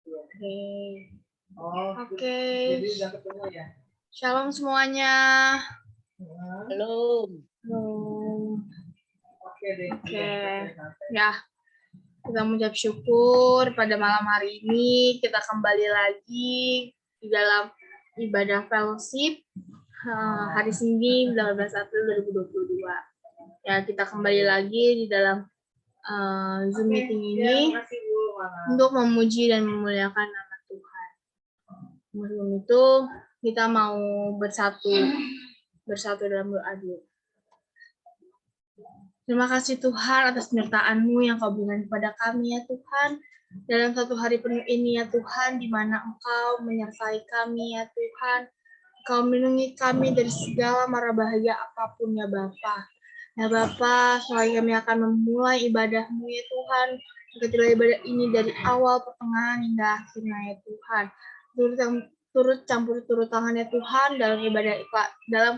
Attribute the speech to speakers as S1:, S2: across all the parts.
S1: Oke.
S2: Oke. Jadi udah ketemu ya?
S1: Shalom semuanya.
S3: Belum.
S2: Oke deh.
S1: Oke. Ya. Kita mengucap syukur pada malam hari ini kita kembali lagi di dalam ibadah fellowship hari Senin 18 April 2022. Ya, kita kembali lagi di dalam Zoom meeting ini untuk memuji dan memuliakan nama Tuhan. Sebelum itu kita mau bersatu dalam doa dulu. Terima kasih Tuhan atas penyertaan-Mu yang Kau berikan kepada kami ya Tuhan. Dalam satu hari penuh ini ya Tuhan, di mana Engkau menyertai kami ya Tuhan. Engkau melindungi kami dari segala mara bahaya apapun ya Bapa. Ya Bapa, selain kami akan memulai ibadah-Mu ya Tuhan. Ketika ibadah ini dari awal, pertengahan, hingga akhirnya ya Tuhan. Turut tangan ya Tuhan dalam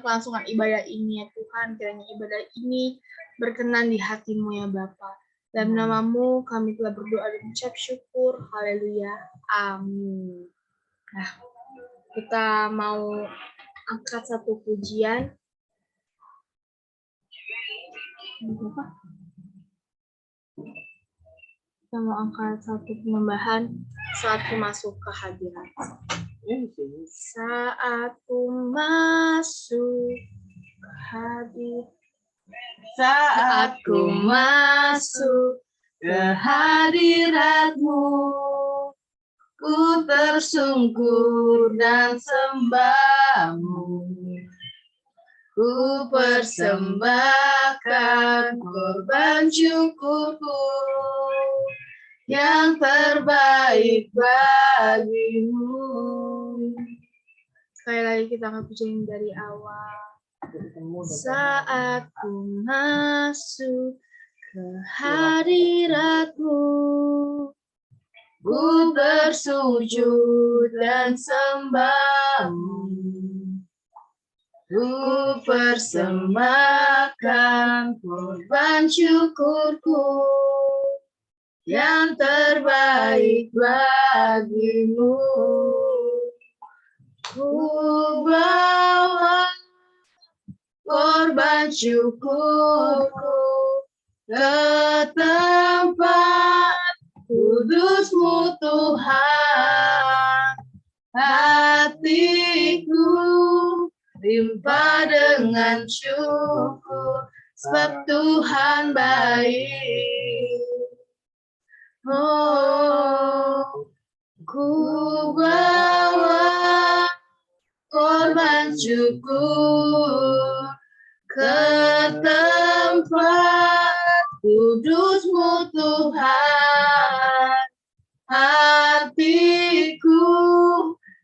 S1: kelangsungan ibadah ini ya Tuhan. Kiranya ibadah ini berkenan di hati-Mu ya Bapa. Dalam nama-Mu kami telah berdoa dan mengucap syukur. Haleluya. Amin. Nah, kita mau angkat satu pujian. Kita mau angkat satu penyembahan saat ku masuk ke hadirat. Saat ku masuk ke hadirat. Saat ku masuk ke hadirat-Mu, ku tersungkur dan sembah-Mu. Ku persembahkan korban syukurku yang terbaik bagi-Mu. Sekali lagi kita akan pujiin dari awal. Saat ku masuk ke hadirat-Mu, ku bersujud dan sembah-Mu. Ku persembahkan korban syukurku yang terbaik bagi-Mu. Ku bawa korban syukurku ke tempat kudus-Mu Tuhan. Hatiku limpah dengan syukur, sebab Tuhan baik. Oh, ku bawa korban syukur ke tempat kudus-Mu Tuhan. Hatiku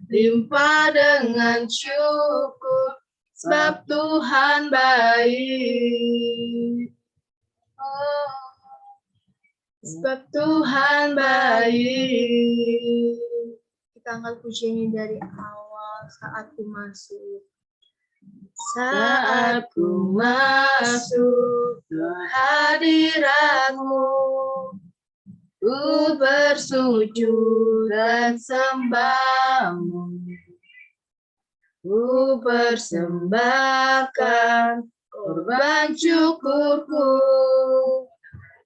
S1: limpah dengan syukur, sebab Tuhan baik. Oh, sebab Tuhan baik. Kita angkat pujian dari awal saat ku masuk. Saat ku masuk ke hadirat-Mu, ku bersujud dan sembah-Mu. Ku persembahkan korban syukurku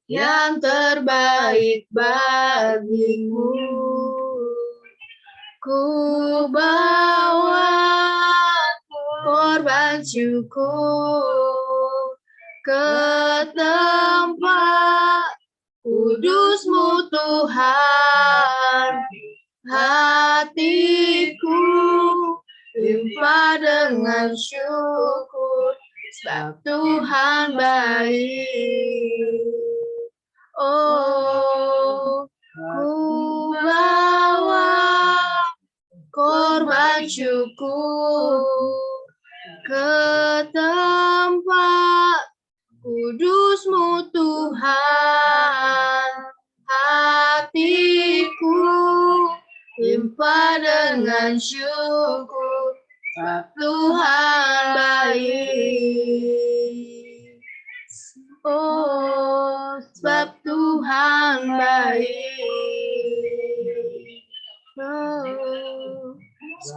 S1: yang terbaik bagi-Mu. Ku bawa korban syukur ke tempat kudus-Mu Tuhan. Hatiku limpah dengan syukur, sebab Tuhan baik. Oh, ku bawa korban syukur ke tempat kudus-Mu Tuhan. Hatiku limpah dengan syukur, sebab Tuhan baik. Oh, sebab Tuhan baik.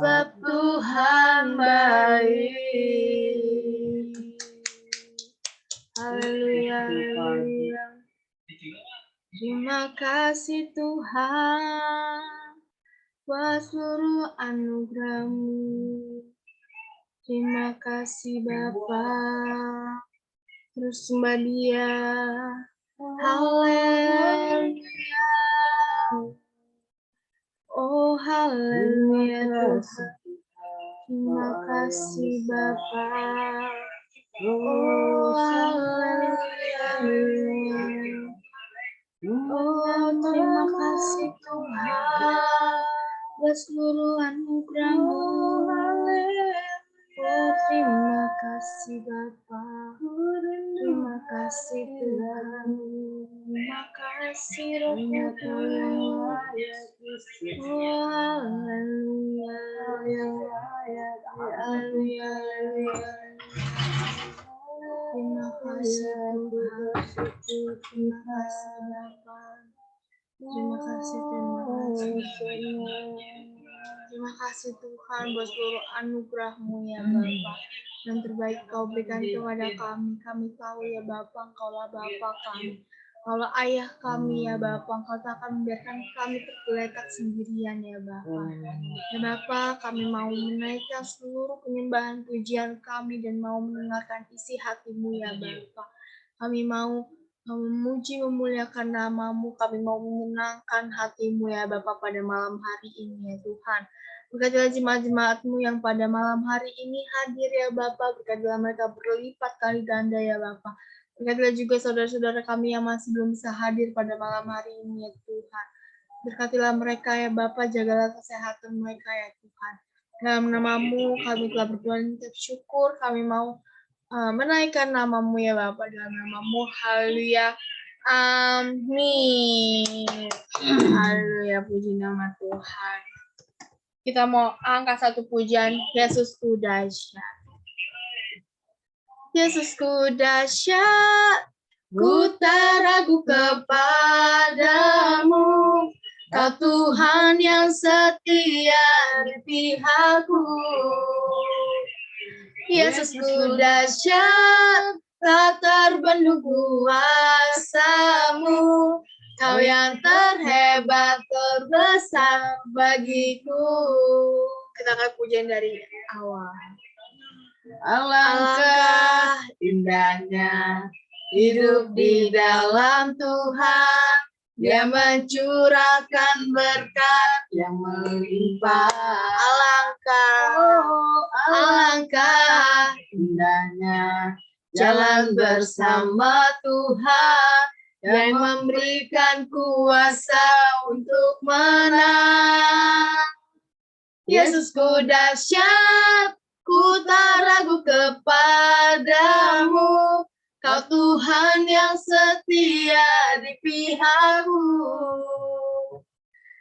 S1: sebab Tuhan baik. Haleluya, haleluya. Terima kasih Tuhan buat seluruh anugerah-Mu. Terima kasih Bapa. Terus sembah Dia. Haleluya. Oh haleluya Tuhan. Terima kasih Bapa. Oh haleluya. Oh terima kasih Tuhan buat seluruh anugerah-Mu. Oh terima kasih Bapa. Terima kasih Tuhan. Terima kasih Roh Kudus. Oh haleluya. Haleluya. Terima kasih Tuhan. Terima kasih Bapa. Terima kasih, terima kasih. Terima kasih Tuhan buat seluruh anugerah-Mu ya Bapa. Yang terbaik Kau berikan kepada kami. Kami tahu ya Bapa, Engkaulah Bapa kami. Kalau ayah kami ya Bapa, Engkau tak akan membiarkan kami tergeletak sendirian ya Bapa. Ya Bapa, kami mau menaikkan seluruh penyembahan pujian kami dan mau mendengarkan isi hati-Mu ya Bapa. Kami mau memuji memuliakan nama-Mu, kami mau menyenangkan hati-Mu ya Bapa pada malam hari ini ya Tuhan. Berkatilah jemaat-jemaat-Mu yang pada malam hari ini hadir ya Bapa, berkatilah mereka berlipat kali ganda ya Bapa. Berkatilah juga saudara-saudara kami yang masih belum bisa hadir pada malam hari ini ya Tuhan. Berkatilah mereka ya Bapa, jagalah kesehatan mereka ya Tuhan. Dalam nama-Mu kami telah berdoa dan mengucap syukur, kami mau menaikkan nama-Mu ya Bapa, dalam nama-Mu. Haleluya. Amin. Haleluya, puji nama Tuhan. Kita mau angkat satu pujian, Yesusku dahsyat. Yesusku dahsyat, ku tak ragu kepadamu. Kau Tuhan yang setia di pihakku. Yesusku dahsyat, tak terbendung kuasa-Mu. Kau yang terhebat, terbesar bagiku. Kita akan pujian dari awal. Alangkah indahnya hidup di dalam Tuhan. Dia mencurahkan berkat yang melimpah. Alangkah indahnya jalan bersama Tuhan yang memberikan kuasa untuk menang. Yesusku dahsyat, ku tak ragu kepadamu. Kau Tuhan yang setia di pihakku.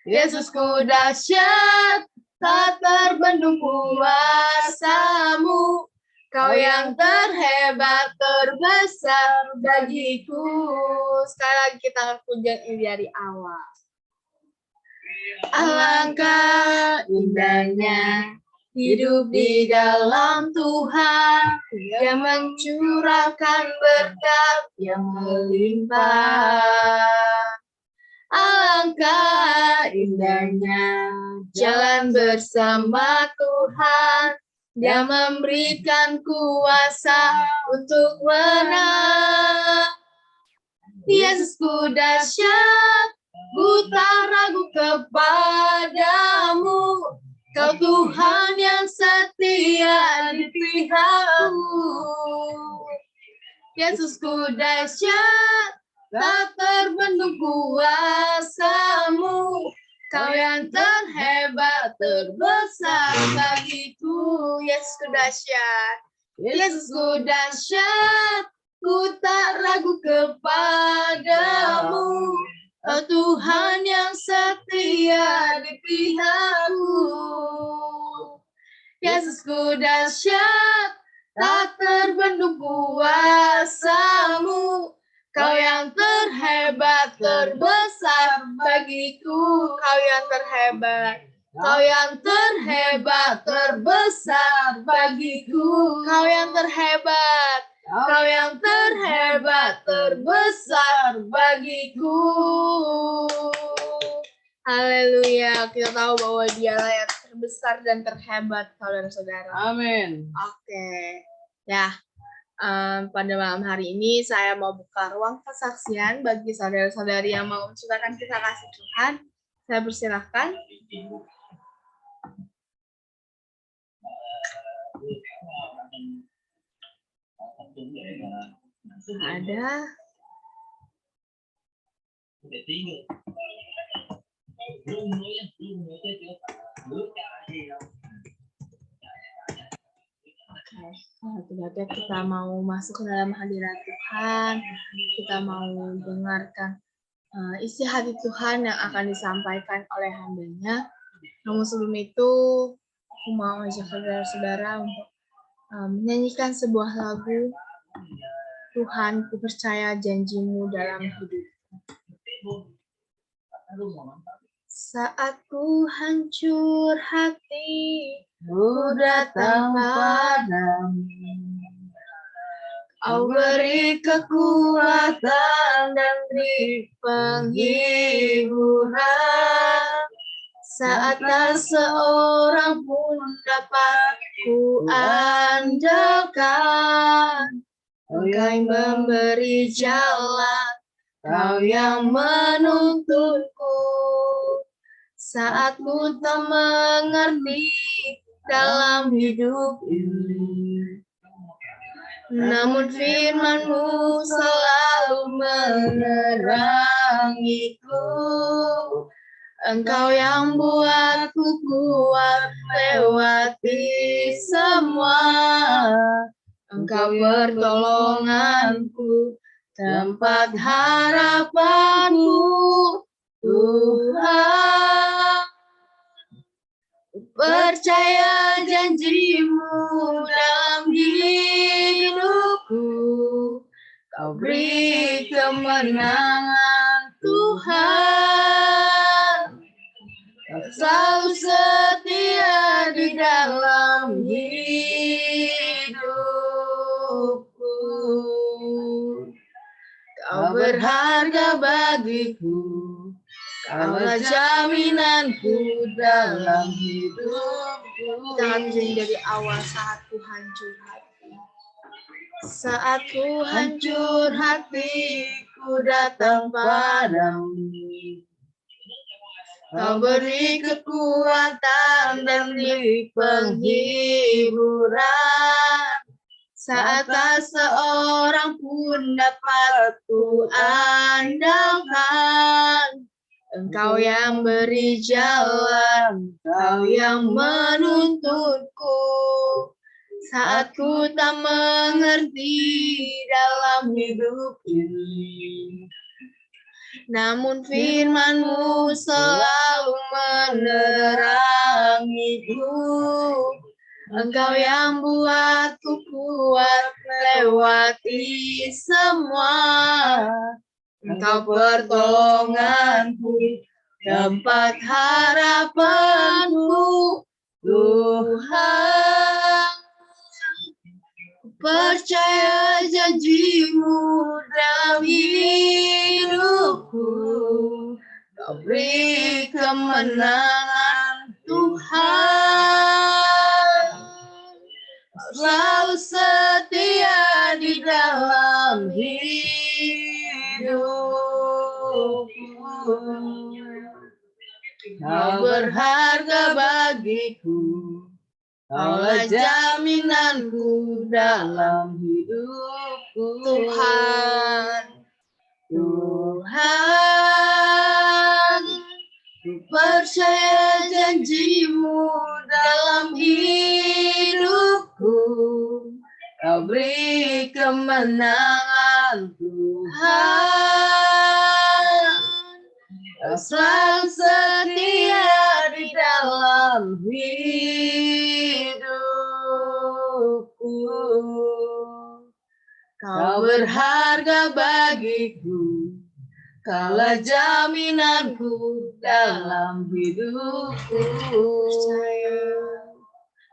S1: Yesusku dahsyat, tak terbendung kuasa-Mu. Kau yang terhebat, terbesar bagiku. Sekali lagi kita pujian ini dari awal. Alangkah indahnya hidup di dalam Tuhan, yang mencurahkan berkat yang melimpah. Alangkah indahnya jalan bersama Tuhan, Dia memberikan kuasa untuk menang. Yesusku dahsyat, ku tak ragu kepadamu. Kau Tuhan yang setia di pihakku. Yesusku dahsyat, tak terbendung kuasa-Mu. Kau yang terhebat, terbesar bagiku. Yesusku dahsyat, Yesusku dahsyat, ku tak ragu kepadamu. Kau Tuhan yang setia di pihakku. Yesusku dahsyat, tak terbendung kuasa-Mu. Kau yang terhebat, terbesar bagiku. Kau yang terhebat, Kau yang terhebat, terbesar bagiku. Kau yang terhebat. Kau yang terhebat, terbesar bagiku. Haleluya. Kita tahu bahwa Dialah yang terbesar dan terhebat, saudara-saudara.
S2: Amin.
S1: Oke. Ya, pada malam hari ini saya mau buka ruang kesaksian bagi saudara-saudari yang mau menceritakan kisah kasih Tuhan. Saya persilahkan. Ada. Oke, kita mau masuk ke dalam hadirat Tuhan. Kita mau dengarkan isi hati Tuhan yang akan disampaikan oleh hamba-Nya. Namun sebelum itu, aku mau ajak saudara-saudara untuk menyanyikan sebuah lagu. Tuhan, ku percaya janji-Mu dalam hidup. Saat ku hancur hati, ku datang padamu. Kau beri kekuatan dan beri penghiburan. Saat tak seorang pun dapat ku andalkan. Kau yang memberi jalan, Kau yang menuntunku. Saat ku tak mengerti dalam hidup ini, namun firman-Mu selalu menerangiku. Engkau yang buatku kuat lewati semua. Engkau pertolonganku, tempat harapanku, Tuhan. Percaya janji-Mu dalam hidupku. Kau beri kemenangan, Tuhan. Kau selalu setia di dalam hidupku. Kau berharga bagiku. Kaulah jaminanku dalam hidupku. Kita akan menyanyi dari awal. Saat ku hancur hati. Saat ku hancur hati, ku datang padamu. Kau beri kekuatan dan beri penghiburan. Saat tak seorang pun dapat ku andalkan. Engkau yang beri jalan, Kau yang menuntunku. Saat ku tak mengerti dalam hidup ini, namun firman-Mu selalu menerangiku. Engkau yang buatku kuat lewati semua. Engkau pertolonganku, tempat harapanku, Tuhan. Percaya janji-Mu dalam hidupku. Kau beri kemenangan, Tuhan. Selalu setia di dalam hidupku. Kau berharga bagiku. Kaulah jaminanku dalam hidupku. Tuhan, Tuhan, ku percaya janji-Mu dalam hidupku. Kau beri kemenangan, Tuhan. Kau selalu setia di dalam hidupku. Kau berharga bagiku.
S3: Kaulah jaminanku dalam hidupku.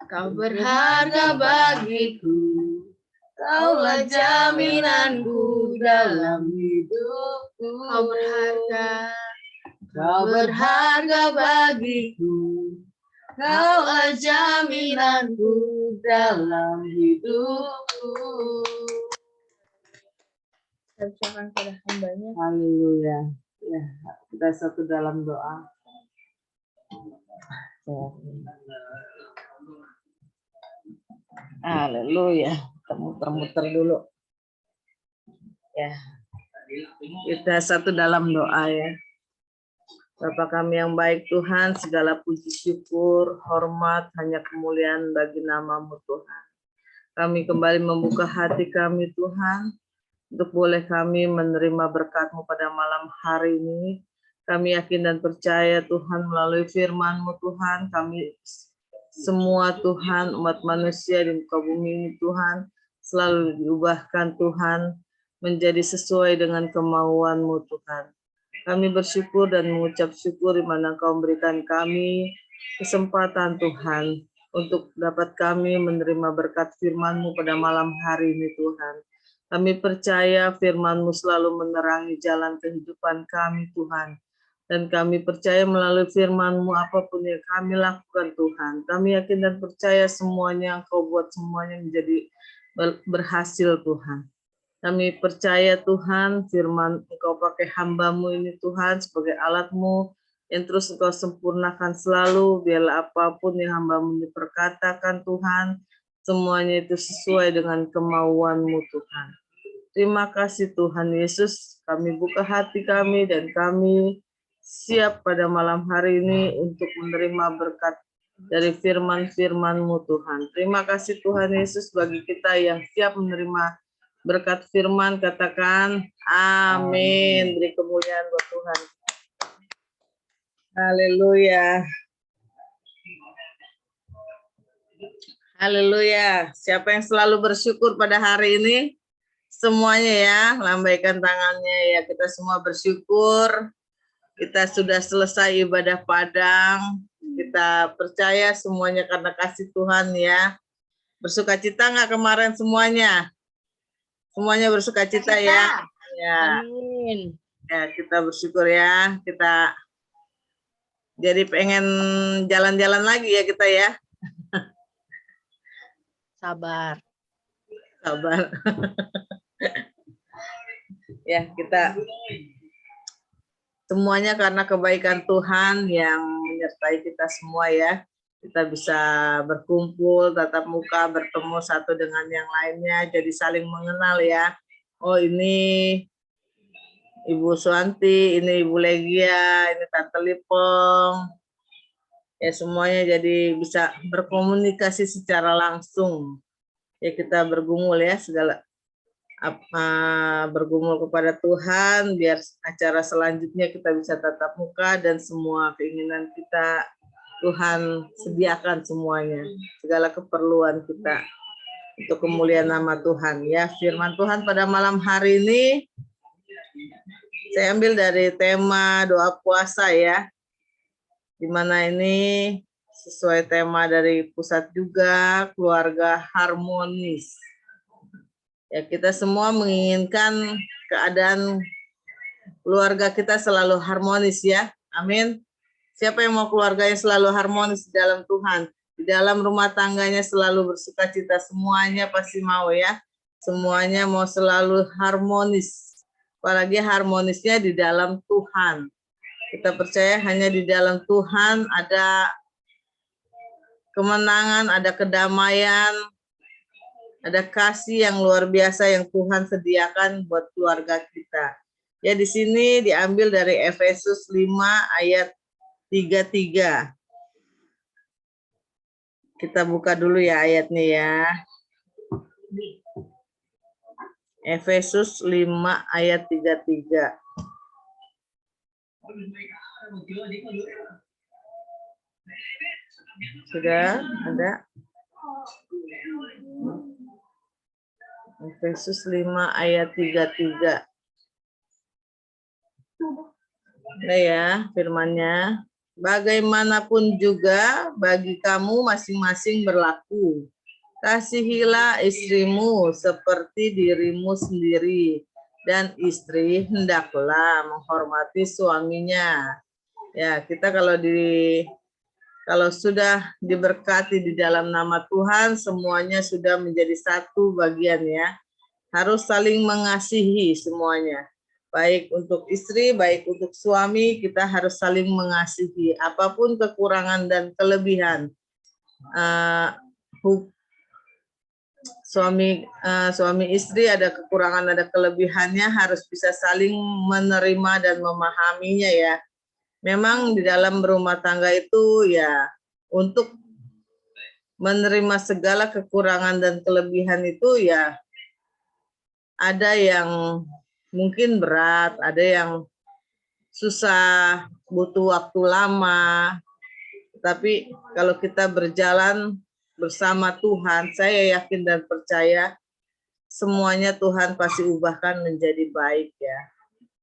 S1: Kau
S3: Berharga bagiku, kaulah jaminanku dalam hidupku.
S1: Kau berharga.
S3: Kau berharga bagiku, kaulah jaminanku dalam hidupku.
S1: Saya ucapkan pada hambanya.
S3: Haleluya. Ya, kita satu dalam doa. Haleluya. Kita muter-muter dulu. Ya. Kita satu dalam doa ya. Bapa kami yang baik Tuhan, segala puji syukur, hormat, hanya kemuliaan bagi nama-Mu Tuhan. Kami kembali membuka hati kami Tuhan, untuk boleh kami menerima berkat-Mu pada malam hari ini. Kami yakin dan percaya Tuhan melalui firman-Mu Tuhan, kami semua Tuhan, umat manusia di muka bumi ini Tuhan, selalu diubahkan Tuhan, menjadi sesuai dengan kemauan-Mu Tuhan. Kami bersyukur dan mengucap syukur di mana Kau memberikan kami kesempatan Tuhan untuk dapat kami menerima berkat firman-Mu pada malam hari ini Tuhan. Kami percaya firman-Mu selalu menerangi jalan kehidupan kami Tuhan. Dan kami percaya melalui firman-Mu apapun yang kami lakukan Tuhan. Kami yakin dan percaya semuanya yang Kau buat semuanya menjadi berhasil Tuhan. Kami percaya Tuhan firman Engkau pakai hamba-Mu ini Tuhan sebagai alat-Mu yang terus Engkau sempurnakan selalu, biarlah apapun yang hamba-Mu diperkatakan Tuhan, semuanya itu sesuai dengan kemauan-Mu Tuhan. Terima kasih Tuhan Yesus, kami buka hati kami dan kami siap pada malam hari ini untuk menerima berkat dari firman-firman-Mu Tuhan. Terima kasih Tuhan Yesus bagi kita yang siap menerima berkat firman, katakan amin. Beri kemuliaan buat Tuhan. Haleluya. Haleluya. Siapa yang selalu bersyukur pada hari ini? Semuanya ya, lambaikan tangannya ya. Kita semua bersyukur. Kita sudah selesai ibadah padang. Kita percaya semuanya karena kasih Tuhan ya. Bersukacita nggak kemarin semuanya? Semuanya bersukacita ya. Ya.
S1: Amin.
S3: Ya, kita bersyukur ya. Kita jadi pengen jalan-jalan lagi ya kita ya.
S1: Sabar.
S3: Sabar. Ya, kita semuanya karena kebaikan Tuhan yang menyertai kita semua ya. Kita bisa berkumpul, tatap muka, bertemu satu dengan yang lainnya, jadi saling mengenal ya. Oh ini Ibu Suwanti, ini Ibu Legia, ini Tante Lipong. Ya semuanya jadi bisa berkomunikasi secara langsung. Ya kita bergumul ya, segala bergumul kepada Tuhan, biar acara selanjutnya kita bisa tatap muka dan semua keinginan kita Tuhan sediakan semuanya, segala keperluan kita untuk kemuliaan nama Tuhan ya. Firman Tuhan pada malam hari ini saya ambil dari tema doa puasa ya, di mana ini sesuai tema dari pusat juga, keluarga harmonis. Ya kita semua menginginkan keadaan keluarga kita selalu harmonis ya, amin. Siapa yang mau keluarganya selalu harmonis di dalam Tuhan, di dalam rumah tangganya selalu bersukacita, semuanya pasti mau ya. Semuanya mau selalu harmonis, apalagi harmonisnya di dalam Tuhan. Kita percaya hanya di dalam Tuhan ada kemenangan, ada kedamaian, ada kasih yang luar biasa yang Tuhan sediakan buat keluarga kita. Ya di sini diambil dari Efesus 5 ayat 33. Kita buka dulu ya ayatnya ya. Efesus 5 ayat 33. Sudah ada? Efesus 5 ayat 33. Nah ya, firman-Nya. Bagaimanapun juga bagi kamu masing-masing berlaku. Kasihilah istrimu seperti dirimu sendiri, dan istri hendaklah menghormati suaminya. Ya, kita kalau sudah diberkati di dalam nama Tuhan, semuanya sudah menjadi satu bagian ya. Harus saling mengasihi semuanya. Baik untuk istri, baik untuk suami, kita harus saling mengasihi. Apapun kekurangan dan kelebihan suami istri ada kekurangan, ada kelebihannya, harus bisa saling menerima dan memahaminya ya. Memang di dalam berumah tangga itu ya, untuk menerima segala kekurangan dan kelebihan itu ya, ada yang mungkin berat, ada yang susah, butuh waktu lama. Tapi kalau kita berjalan bersama Tuhan, saya yakin dan percaya semuanya Tuhan pasti ubahkan menjadi baik ya.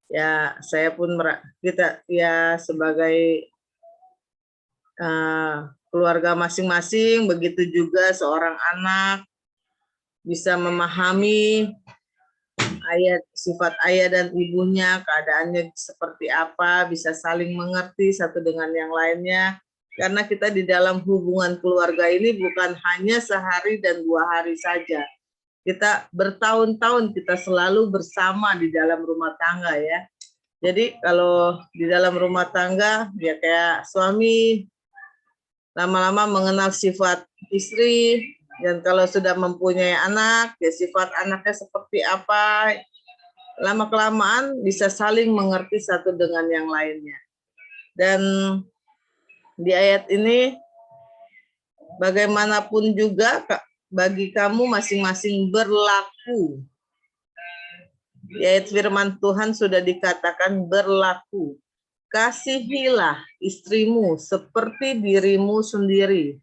S3: Ya, saya pun kita ya sebagai keluarga masing-masing, begitu juga seorang anak bisa memahami sifat ayah dan ibunya, keadaannya seperti apa, bisa saling mengerti satu dengan yang lainnya. Karena kita di dalam hubungan keluarga ini bukan hanya sehari dan 2 hari saja. Kita bertahun-tahun kita selalu bersama di dalam rumah tangga ya. Jadi kalau di dalam rumah tangga ya kayak suami lama-lama mengenal sifat istri, dan kalau sudah mempunyai anak ya sifat anaknya seperti apa, lama-kelamaan bisa saling mengerti satu dengan yang lainnya. Dan di ayat ini, bagaimanapun juga bagi kamu masing-masing berlaku. Di ayat firman Tuhan sudah dikatakan berlaku. Kasihilah istrimu seperti dirimu sendiri.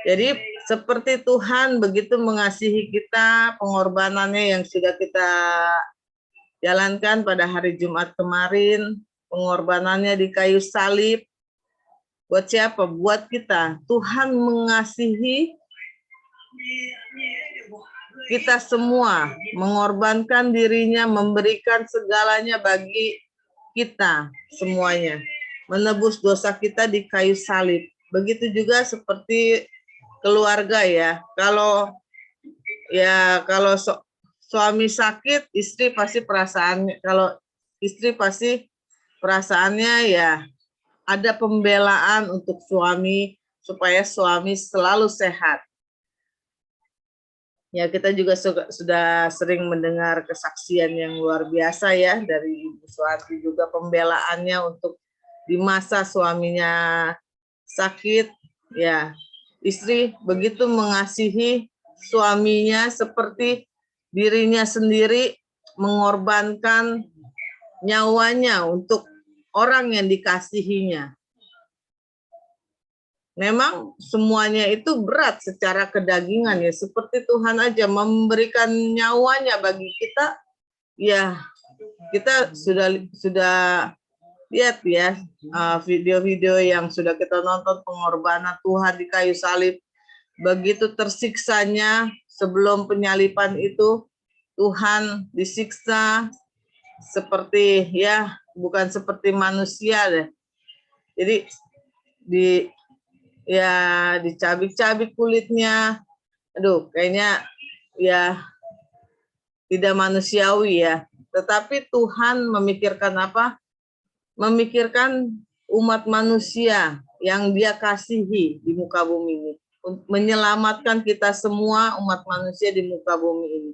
S3: Jadi seperti Tuhan begitu mengasihi kita, pengorbanannya yang sudah kita jalankan pada hari Jumat kemarin, pengorbanannya di kayu salib. Buat siapa? Buat kita. Tuhan mengasihi kita semua, mengorbankan dirinya, memberikan segalanya bagi kita semuanya, menebus dosa kita di kayu salib. Begitu juga seperti keluarga ya. Kalau suami sakit, istri pasti perasaannya ya ada pembelaan untuk suami supaya suami selalu sehat. Ya, kita juga sudah sering mendengar kesaksian yang luar biasa ya dari Ibu Suwati, juga pembelaannya untuk di masa suaminya sakit. Ya, istri begitu mengasihi suaminya seperti dirinya sendiri, mengorbankan nyawanya untuk orang yang dikasihinya. Memang semuanya itu berat secara kedagingan ya, seperti Tuhan aja memberikan nyawanya bagi kita. Ya, kita sudah lihat ya video-video yang sudah kita nonton, pengorbanan Tuhan di kayu salib. Begitu tersiksanya sebelum penyaliban itu, Tuhan disiksa seperti ya, bukan seperti manusia deh. Jadi dicabik-cabik kulitnya. Aduh, kayaknya ya tidak manusiawi ya. Tetapi Tuhan memikirkan apa? Memikirkan umat manusia yang Dia kasihi di muka bumi ini. Menyelamatkan kita semua umat manusia di muka bumi ini.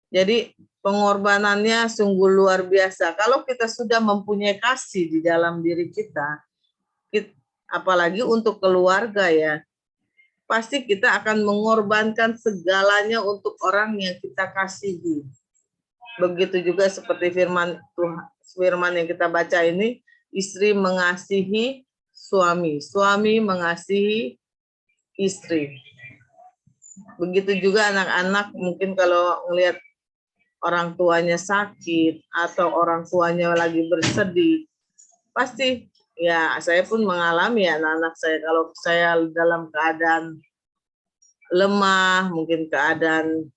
S3: Jadi pengorbanannya sungguh luar biasa. Kalau kita sudah mempunyai kasih di dalam diri kita, apalagi untuk keluarga ya, pasti kita akan mengorbankan segalanya untuk orang yang kita kasihi. Begitu juga seperti firman yang kita baca ini, istri mengasihi suami, suami mengasihi istri. Begitu juga anak-anak, mungkin kalau melihat orang tuanya sakit atau orang tuanya lagi bersedih, pasti ya saya pun mengalami anak-anak saya, kalau saya dalam keadaan lemah, mungkin keadaan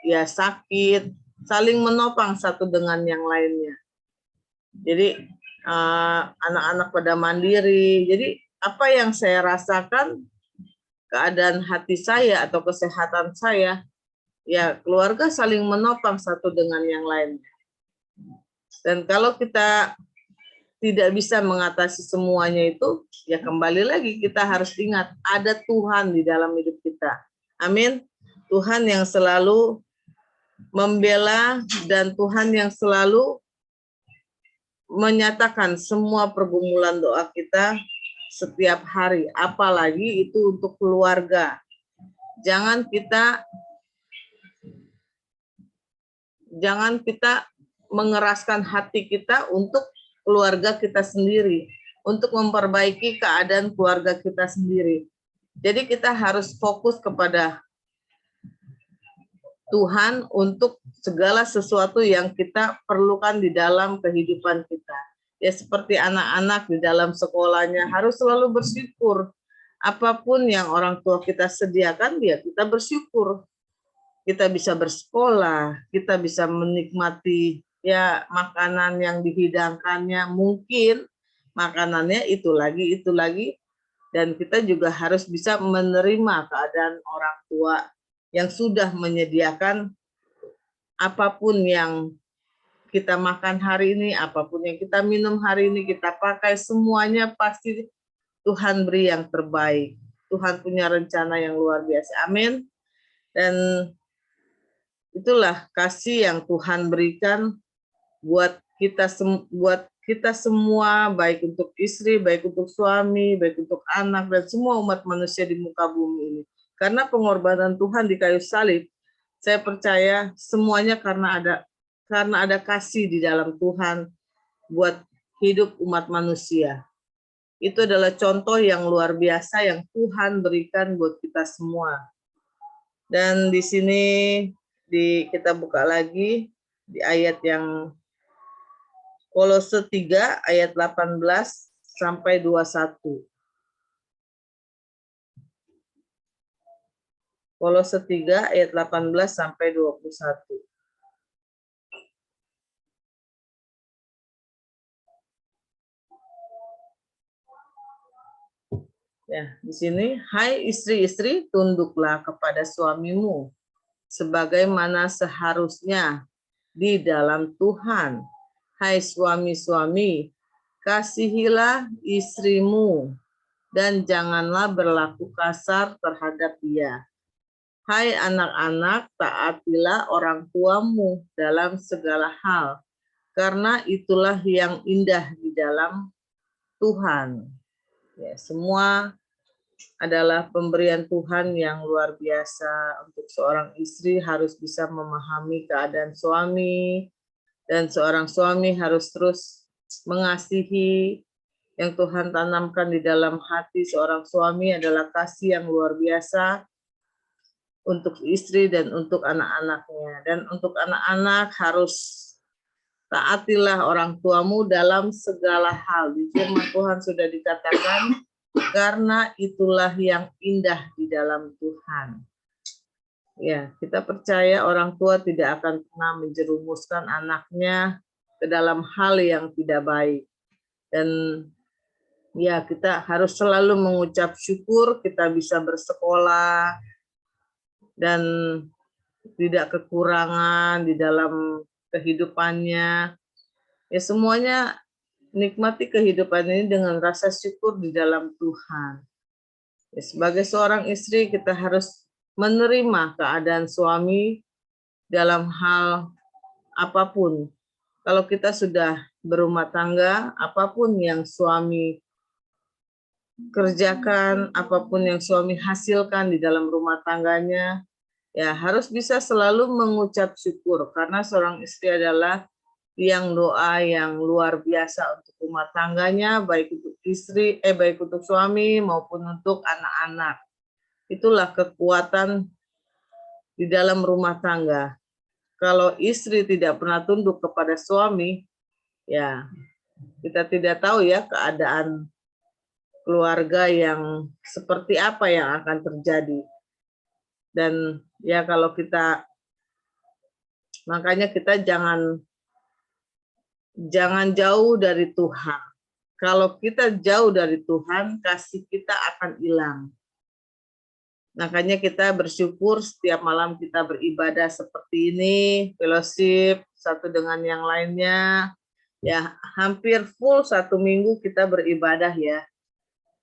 S3: ya sakit, saling menopang satu dengan yang lainnya. Jadi anak-anak pada mandiri. Jadi apa yang saya rasakan, keadaan hati saya atau kesehatan saya, ya keluarga saling menopang satu dengan yang lainnya. Dan kalau kita tidak bisa mengatasi semuanya itu, ya kembali lagi kita harus ingat ada Tuhan di dalam hidup kita. Amin. Tuhan yang selalu membela dan Tuhan yang selalu menyatakan semua pergumulan doa kita setiap hari, apalagi itu untuk keluarga. Jangan kita mengeraskan hati kita untuk keluarga kita sendiri, untuk memperbaiki keadaan keluarga kita sendiri. Jadi kita harus fokus kepada Tuhan untuk segala sesuatu yang kita perlukan di dalam kehidupan kita. Ya seperti anak-anak di dalam sekolahnya harus selalu bersyukur. Apapun yang orang tua kita sediakan, ya kita bersyukur. Kita bisa bersekolah, kita bisa menikmati ya makanan yang dihidangkannya, mungkin makanannya itu lagi, dan kita juga harus bisa menerima keadaan orang tua yang sudah menyediakan apapun yang kita makan hari ini, apapun yang kita minum hari ini, kita pakai, semuanya pasti Tuhan beri yang terbaik. Tuhan punya rencana yang luar biasa. Amin. Dan itulah kasih yang Tuhan berikan buat kita semua, baik untuk istri, baik untuk suami, baik untuk anak, dan semua umat manusia di muka bumi ini. Karena pengorbanan Tuhan di kayu salib, saya percaya semuanya karena ada kasih di dalam Tuhan buat hidup umat manusia. Itu adalah contoh yang luar biasa yang Tuhan berikan buat kita semua. Dan di sini kita buka lagi di ayat yang Kolose 3 ayat 18 sampai 21. Kolose 3 ayat 18 sampai 21. Ya, di sini, hai istri-istri, tunduklah kepada suamimu sebagaimana seharusnya di dalam Tuhan. Hai suami-suami, kasihilah istrimu dan janganlah berlaku kasar terhadap dia. Hai anak-anak, taatilah orang tuamu dalam segala hal, karena itulah yang indah di dalam Tuhan. Ya, semua adalah pemberian Tuhan yang luar biasa. Untuk seorang istri harus bisa memahami keadaan suami, dan seorang suami harus terus mengasihi. Yang Tuhan tanamkan di dalam hati seorang suami adalah kasih yang luar biasa untuk istri dan untuk anak-anaknya. Dan untuk anak-anak harus taatilah orang tuamu dalam segala hal. Di firman Tuhan sudah dikatakan, karena itulah yang indah di dalam Tuhan. Ya, kita percaya orang tua tidak akan pernah menjerumuskan anaknya ke dalam hal yang tidak baik. Dan ya, kita harus selalu mengucap syukur kita bisa bersekolah dan tidak kekurangan di dalam kehidupannya. Ya, semuanya nikmati kehidupan ini dengan rasa syukur di dalam Tuhan. Ya, sebagai seorang istri kita harus menerima keadaan suami dalam hal apapun. Kalau kita sudah berumah tangga, apapun yang suami kerjakan, apapun yang suami hasilkan di dalam rumah tangganya, ya harus bisa selalu mengucap syukur, karena seorang istri adalah tiang doa yang luar biasa untuk rumah tangganya, baik untuk baik untuk suami maupun untuk anak-anak. Itulah kekuatan di dalam rumah tangga. Kalau istri tidak pernah tunduk kepada suami, ya Kita tidak tahu ya keadaan keluarga yang seperti apa yang akan terjadi. Dan ya kalau kita, makanya kita jangan jauh dari Tuhan. Kalau kita jauh dari Tuhan, kasih kita akan hilang. Makanya kita bersyukur setiap malam kita beribadah seperti ini, fellowship satu dengan yang lainnya. Ya, hampir full 1 minggu kita beribadah ya.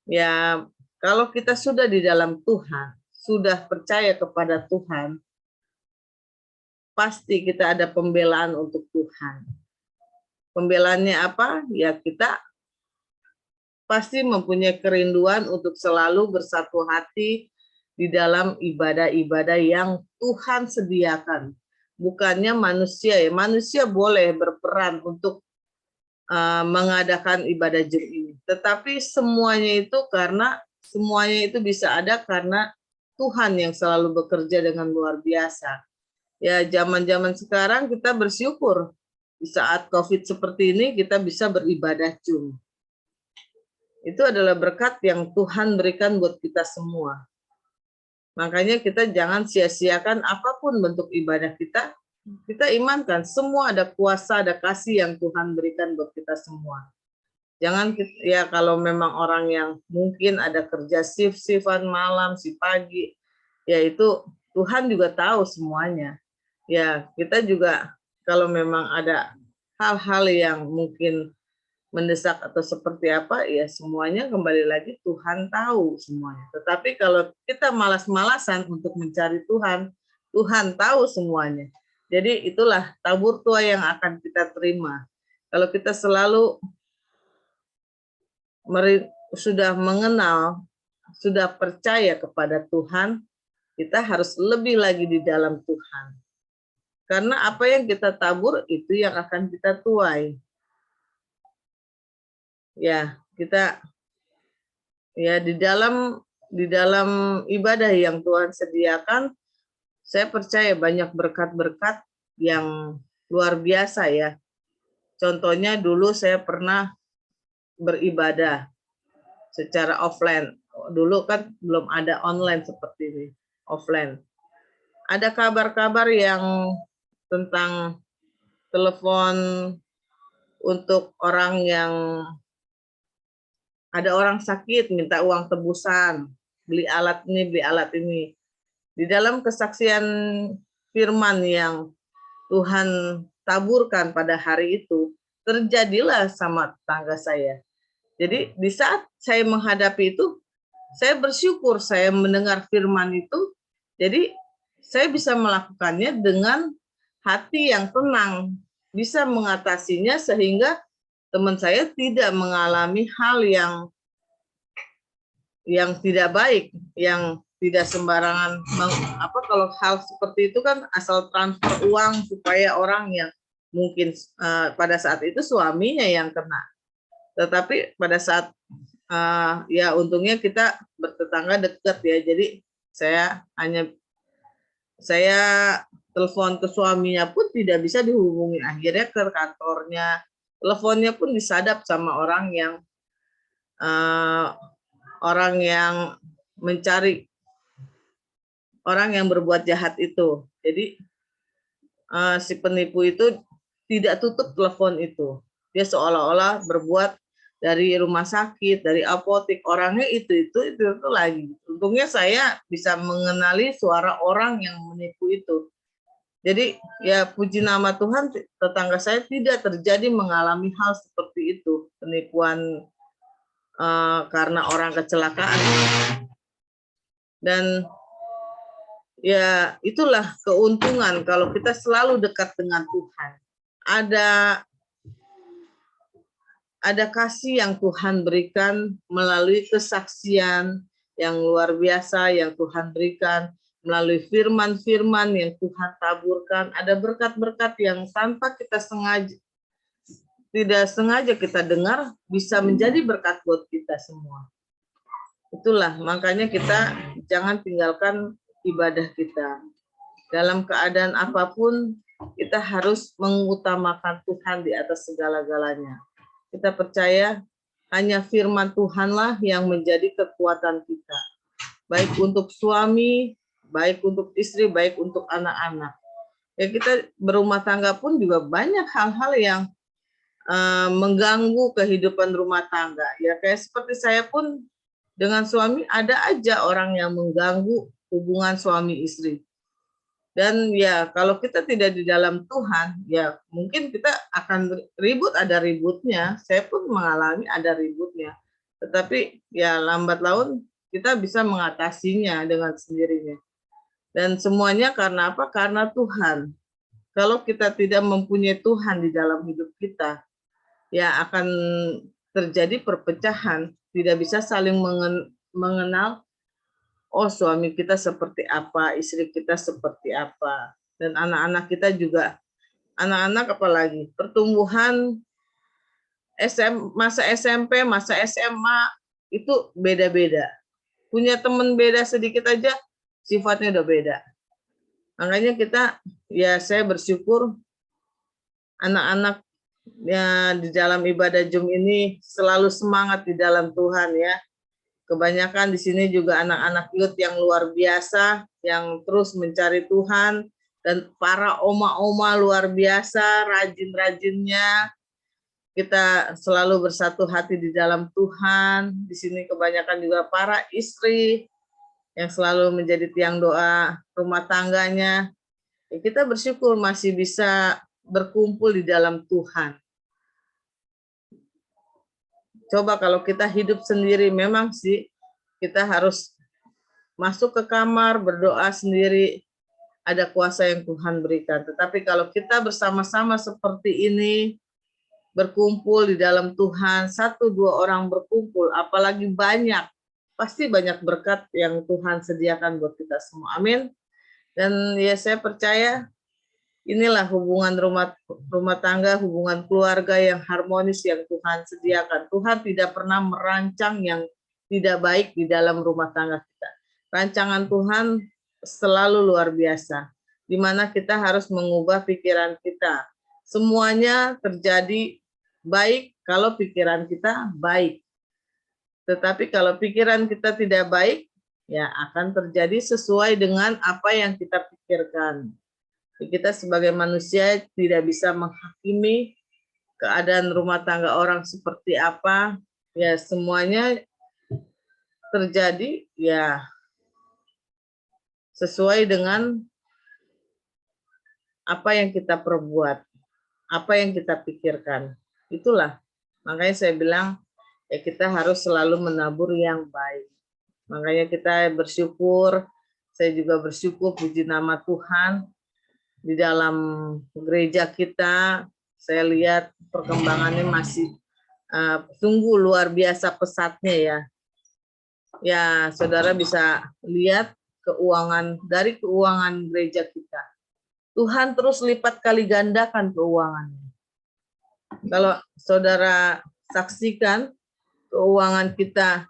S3: Ya, kalau kita sudah di dalam Tuhan, sudah percaya kepada Tuhan, pasti kita ada pembelaan untuk Tuhan. Pembelaannya apa? Ya, kita pasti mempunyai kerinduan untuk selalu bersatu hati di dalam ibadah-ibadah yang Tuhan sediakan. Bukannya manusia ya, manusia boleh berperan untuk mengadakan ibadah Jum ini. Tetapi semuanya itu bisa ada karena Tuhan yang selalu bekerja dengan luar biasa. Ya, zaman-zaman sekarang kita bersyukur di saat COVID seperti ini kita bisa beribadah Jum. Itu adalah berkat yang Tuhan berikan buat kita semua. Makanya kita jangan sia-siakan apapun bentuk ibadah kita. Kita imankan semua ada kuasa, ada kasih yang Tuhan berikan buat kita semua. Jangan ya kalau memang orang yang mungkin ada kerja shift-shiftan malam, si pagi, ya itu Tuhan juga tahu semuanya. Ya kita juga kalau memang ada hal-hal yang mungkin mendesak atau seperti apa, ya semuanya kembali lagi Tuhan tahu semuanya. Tetapi kalau kita malas-malasan untuk mencari Tuhan, Tuhan tahu semuanya. Jadi itulah tabur tuah yang akan kita terima. Kalau kita selalu sudah mengenal, sudah percaya kepada Tuhan, kita harus lebih lagi di dalam Tuhan. Karena apa yang kita tabur itu yang akan kita tuai. Ya, kita ya di dalam ibadah yang Tuhan sediakan, saya percaya banyak berkat-berkat yang luar biasa ya. Contohnya dulu saya pernah beribadah secara offline. Dulu kan belum ada online seperti ini, offline. Ada kabar-kabar yang tentang telepon untuk orang yang ada orang sakit minta uang tebusan, beli alat ini, beli alat ini. Di dalam kesaksian firman yang Tuhan taburkan pada hari itu, terjadilah sama tetangga saya. Jadi di saat saya menghadapi itu, saya bersyukur saya mendengar firman itu, jadi saya bisa melakukannya dengan hati yang tenang, bisa mengatasinya sehingga teman saya tidak mengalami hal yang tidak baik, yang tidak sembarangan. Kalau hal seperti itu kan asal transfer uang supaya orang yang mungkin pada saat itu suaminya yang kena. Tetapi pada saat ya untungnya kita bertetangga dekat ya, jadi saya telepon ke suaminya pun tidak bisa dihubungi, akhirnya ke kantornya, teleponnya pun disadap sama orang yang mencari orang yang berbuat jahat itu. Jadi si penipu itu tidak tutup telepon itu. Dia seolah-olah berbuat dari rumah sakit, dari apotek, orangnya itu lagi. Untungnya saya bisa mengenali suara orang yang menipu itu. Jadi ya puji nama Tuhan, tetangga saya tidak terjadi mengalami hal seperti itu, penipuan karena orang kecelakaan. Dan ya itulah keuntungan kalau kita selalu dekat dengan Tuhan. Ada kasih yang Tuhan berikan melalui kesaksian yang luar biasa yang Tuhan berikan, melalui firman-firman yang Tuhan taburkan. Ada berkat-berkat yang tanpa kita tidak sengaja kita dengar, bisa menjadi berkat buat kita semua. Itulah makanya kita jangan tinggalkan ibadah kita. Dalam keadaan apapun kita harus mengutamakan Tuhan di atas segala-galanya. kita percaya hanya firman Tuhanlah yang menjadi kekuatan kita. Baik untuk suami, baik untuk istri, baik untuk anak-anak. Ya, kita berumah tangga pun juga banyak hal-hal yang mengganggu kehidupan rumah tangga. Ya, kayak seperti saya pun dengan suami ada aja orang yang mengganggu hubungan suami istri. Dan ya kalau kita tidak di dalam Tuhan, ya mungkin kita akan ribut, ada ributnya. Saya pun mengalami ada ributnya. Tetapi ya lambat laun kita bisa mengatasinya dengan sendirinya. Dan semuanya karena apa? Karena Tuhan. Kalau kita tidak mempunyai Tuhan di dalam hidup kita, ya akan terjadi perpecahan. Tidak bisa saling mengenal, oh suami kita seperti apa, istri kita seperti apa. Dan anak-anak kita juga, anak-anak apalagi, pertumbuhan masa SMP, masa SMA, itu beda-beda. Punya teman beda sedikit aja, sifatnya udah beda. Makanya kita, ya saya bersyukur anak-anak ya di dalam ibadah Zoom ini selalu semangat di dalam Tuhan ya. Kebanyakan di sini juga anak-anak youth yang luar biasa, yang terus mencari Tuhan, dan para oma-oma luar biasa, rajin-rajinnya. Kita selalu bersatu hati di dalam Tuhan. Di sini kebanyakan juga para istri yang selalu menjadi tiang doa rumah tangganya. Kita bersyukur masih bisa berkumpul di dalam Tuhan. Coba kalau kita hidup sendiri, memang sih kita harus masuk ke kamar, berdoa sendiri, ada kuasa yang Tuhan berikan. Tetapi kalau kita bersama-sama seperti ini, berkumpul di dalam Tuhan, 1-2 orang berkumpul, apalagi banyak, pasti banyak berkat yang Tuhan sediakan buat kita semua. Amin. Dan ya saya percaya inilah hubungan rumah tangga, hubungan keluarga yang harmonis yang Tuhan sediakan. Tuhan tidak pernah merancang yang tidak baik di dalam rumah tangga kita. Rancangan Tuhan selalu luar biasa, di mana kita harus mengubah pikiran kita. Semuanya terjadi baik kalau pikiran kita baik. Tetapi kalau pikiran kita tidak baik, ya akan terjadi sesuai dengan apa yang kita pikirkan. Kita sebagai manusia tidak bisa menghakimi keadaan rumah tangga orang seperti apa. Ya semuanya terjadi ya sesuai dengan apa yang kita perbuat, apa yang kita pikirkan. Itulah makanya saya bilang ya kita harus selalu menabur yang baik. Makanya kita bersyukur, saya juga bersyukur puji nama Tuhan. Di dalam gereja kita, saya lihat perkembangannya masih sungguh luar biasa pesatnya ya. Ya, saudara bisa lihat dari keuangan gereja kita. Tuhan terus lipat kali gandakan keuangannya. Kalau saudara saksikan keuangan kita,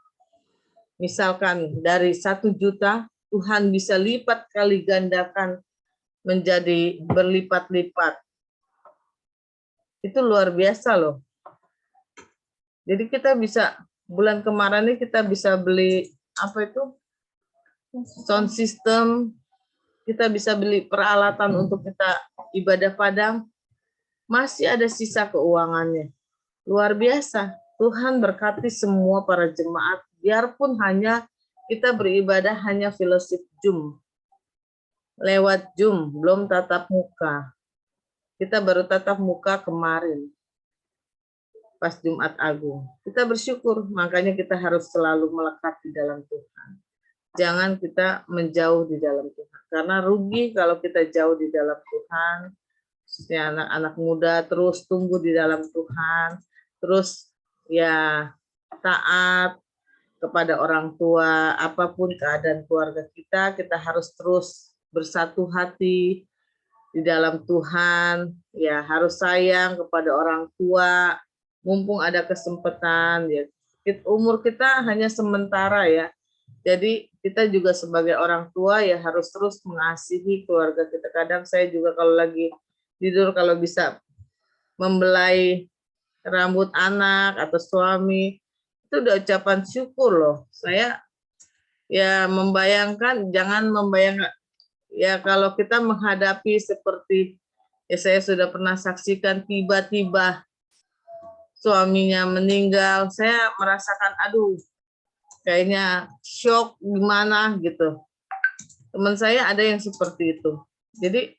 S3: misalkan dari 1 juta, Tuhan bisa lipat kali gandakan menjadi berlipat-lipat. Itu luar biasa loh. Jadi kita bisa, bulan kemarin ini kita bisa beli apa itu? Sound system, kita bisa beli peralatan untuk kita ibadah padang. Masih ada sisa keuangannya. Luar biasa. Tuhan berkati semua para jemaat, biarpun hanya kita beribadah hanya fellowship Zoom. Lewat Zoom, belum tatap muka. Kita baru tatap muka kemarin, pas Jumat Agung. Kita bersyukur, makanya kita harus selalu melekat di dalam Tuhan. Jangan kita menjauh di dalam Tuhan. Karena rugi kalau kita jauh di dalam Tuhan. Khususnya anak-anak muda terus tumbuh di dalam Tuhan. Terus ya taat kepada orang tua, apapun keadaan keluarga kita harus terus bersatu hati di dalam Tuhan, ya harus sayang kepada orang tua, mumpung ada kesempatan ya. Umur kita hanya sementara ya. Jadi kita juga sebagai orang tua ya harus terus mengasihi keluarga kita. Kadang saya juga kalau lagi tidur kalau bisa membelai rambut anak atau suami, itu udah ucapan syukur loh. Saya ya membayangkan, jangan membayangkan, ya kalau kita menghadapi seperti, ya saya sudah pernah saksikan tiba-tiba suaminya meninggal, saya merasakan aduh kayaknya shock gimana gitu. Teman saya ada yang seperti itu. Jadi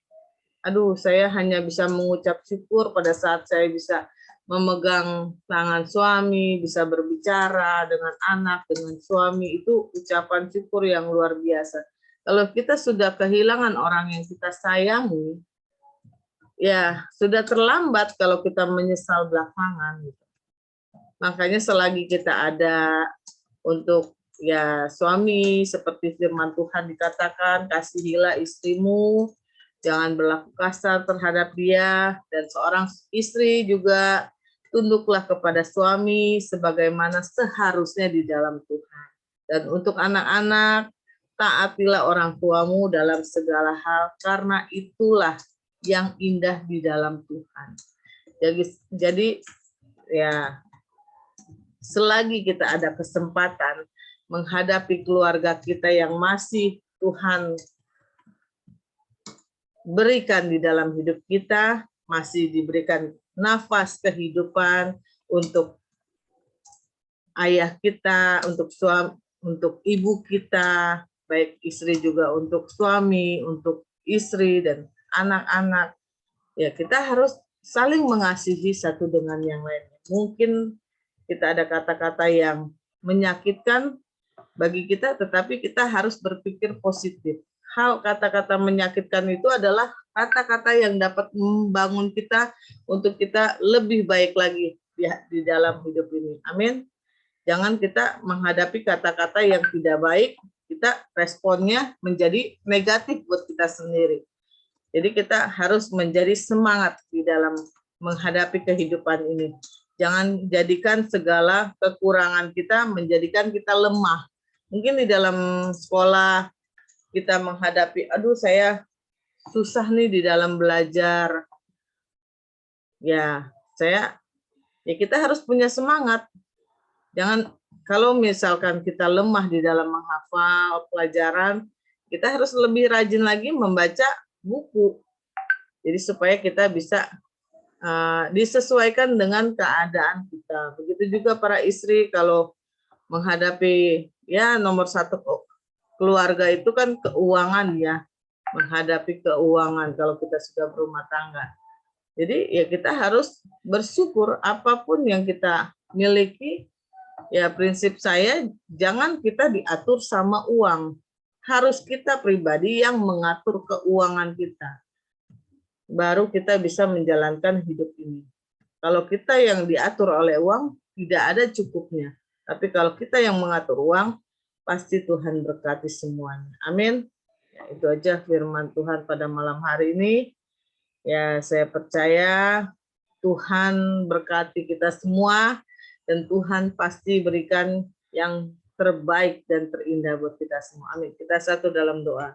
S3: aduh saya hanya bisa mengucap syukur pada saat saya bisa memegang tangan suami, bisa berbicara dengan anak, dengan suami, itu ucapan syukur yang luar biasa. Kalau kita sudah kehilangan orang yang kita sayangi, ya sudah terlambat kalau kita menyesal belakangan. Makanya selagi kita ada untuk ya suami, seperti firman Tuhan dikatakan, kasihilah istrimu, jangan berlaku kasar terhadap dia, dan seorang istri juga tunduklah kepada suami sebagaimana seharusnya di dalam Tuhan. Dan untuk anak-anak, taatilah orang tuamu dalam segala hal, karena itulah yang indah di dalam Tuhan. Jadi ya selagi kita ada kesempatan menghadapi keluarga kita yang masih Tuhan berikan di dalam hidup kita, masih diberikan nafas kehidupan untuk ayah kita, untuk suami, untuk ibu kita, baik istri juga untuk suami, untuk istri dan anak-anak. Ya, kita harus saling mengasihi satu dengan yang lain. Mungkin kita ada kata-kata yang menyakitkan bagi kita, tetapi kita harus berpikir positif. Hal kata-kata menyakitkan itu adalah kata-kata yang dapat membangun kita untuk kita lebih baik lagi di dalam hidup ini. Amin. Jangan kita menghadapi kata-kata yang tidak baik, kita responnya menjadi negatif buat kita sendiri. Jadi kita harus menjadi semangat di dalam menghadapi kehidupan ini. Jangan jadikan segala kekurangan kita menjadikan kita lemah. Mungkin di dalam sekolah kita menghadapi, aduh saya susah nih di dalam belajar. Ya, kita harus punya semangat. Jangan, kalau misalkan kita lemah di dalam menghafal pelajaran, kita harus lebih rajin lagi membaca buku. Jadi supaya kita bisa disesuaikan dengan keadaan kita. Begitu juga para istri kalau menghadapi, ya nomor satu keluarga itu kan keuangan ya, menghadapi keuangan kalau kita sudah berumah tangga. Jadi ya kita harus bersyukur apapun yang kita miliki. Ya prinsip saya jangan kita diatur sama uang, harus kita pribadi yang mengatur keuangan kita. Baru kita bisa menjalankan hidup ini. Kalau kita yang diatur oleh uang, tidak ada cukupnya. Tapi kalau kita yang mengatur uang, pasti Tuhan berkati semuanya. Amin. Ya, itu aja firman Tuhan pada malam hari ini. Ya, saya percaya Tuhan berkati kita semua, dan Tuhan pasti berikan yang terbaik dan terindah buat kita semua. Amin. Kita satu dalam doa.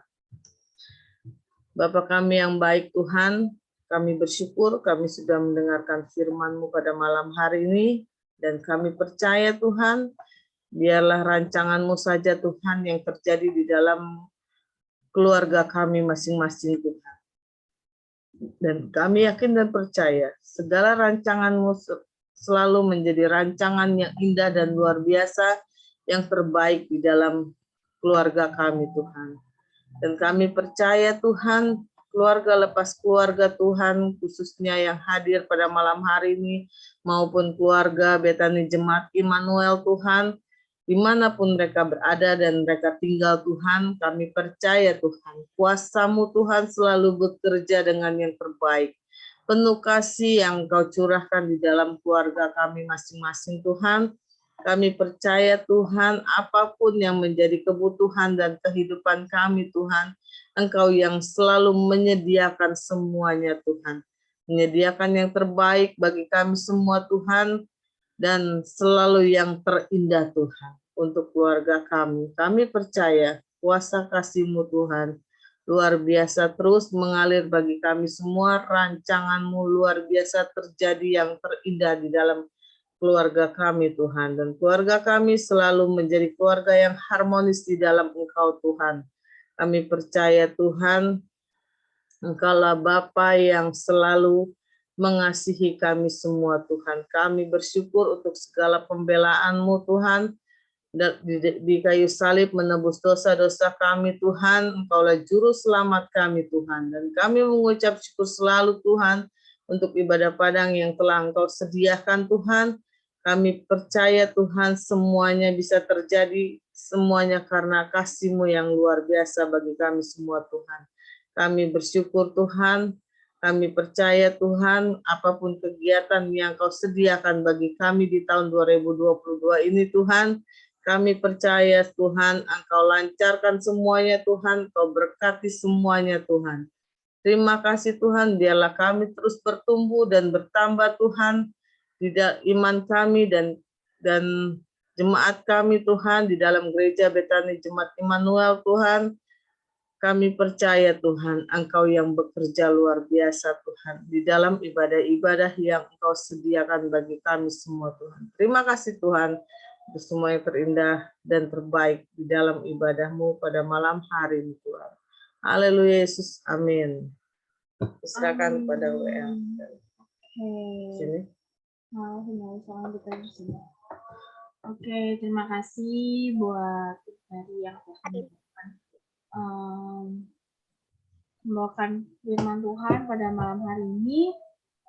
S3: Bapa kami yang baik Tuhan, kami bersyukur kami sudah mendengarkan firman-Mu pada malam hari ini, dan kami percaya Tuhan, biarlah rancangan-Mu saja Tuhan yang terjadi di dalam keluarga kami masing-masing Tuhan. Dan kami yakin dan percaya segala rancangan-Mu selalu menjadi rancangan yang indah dan luar biasa, yang terbaik di dalam keluarga kami Tuhan. Dan kami percaya Tuhan, keluarga lepas keluarga Tuhan, khususnya yang hadir pada malam hari ini, maupun keluarga Betani Jemaat Immanuel Tuhan, dimanapun mereka berada dan mereka tinggal Tuhan, kami percaya Tuhan, kuasa-Mu Tuhan selalu bekerja dengan yang terbaik. Penuh kasih yang Kau curahkan di dalam keluarga kami masing-masing Tuhan. Kami percaya Tuhan, apapun yang menjadi kebutuhan dan kehidupan kami Tuhan, Engkau yang selalu menyediakan semuanya Tuhan. Menyediakan yang terbaik bagi kami semua Tuhan, dan selalu yang terindah Tuhan untuk keluarga kami. Kami percaya kuasa kasih-Mu Tuhan luar biasa terus mengalir bagi kami semua. Rancangan-Mu luar biasa terjadi yang terindah di dalam keluarga kami, Tuhan. Dan keluarga kami selalu menjadi keluarga yang harmonis di dalam Engkau, Tuhan. Kami percaya, Tuhan, Engkaulah Bapa yang selalu mengasihi kami semua, Tuhan. Kami bersyukur untuk segala pembelaan-Mu, Tuhan, di kayu salib menebus dosa-dosa kami, Tuhan. Engkaulah juru selamat kami, Tuhan. Dan kami mengucap syukur selalu, Tuhan, untuk ibadah padang yang telah Engkau sediakan, Tuhan. Kami percaya, Tuhan, semuanya bisa terjadi, semuanya karena kasih-Mu yang luar biasa bagi kami semua, Tuhan. Kami bersyukur, Tuhan. Kami percaya, Tuhan, apapun kegiatan yang Kau sediakan bagi kami di tahun 2022 ini, Tuhan, kami percaya, Tuhan, Engkau lancarkan semuanya, Tuhan. Kau berkati semuanya, Tuhan. Terima kasih, Tuhan. Biarlah kami terus bertumbuh dan bertambah, Tuhan, di iman kami dan jemaat kami, Tuhan, di dalam gereja Betani Jemaat Immanuel, Tuhan. Kami percaya, Tuhan, Engkau yang bekerja luar biasa, Tuhan, di dalam ibadah-ibadah yang Engkau sediakan bagi kami semua, Tuhan. Terima kasih, Tuhan, untuk semua yang terindah dan terbaik di dalam ibadah-Mu pada malam hari ini, Tuhan. Haleluya, Yesus. Amin. Silakan pada WL. Sini.
S1: Oke, terima kasih buat dari yang membawakan firman Tuhan pada malam hari ini.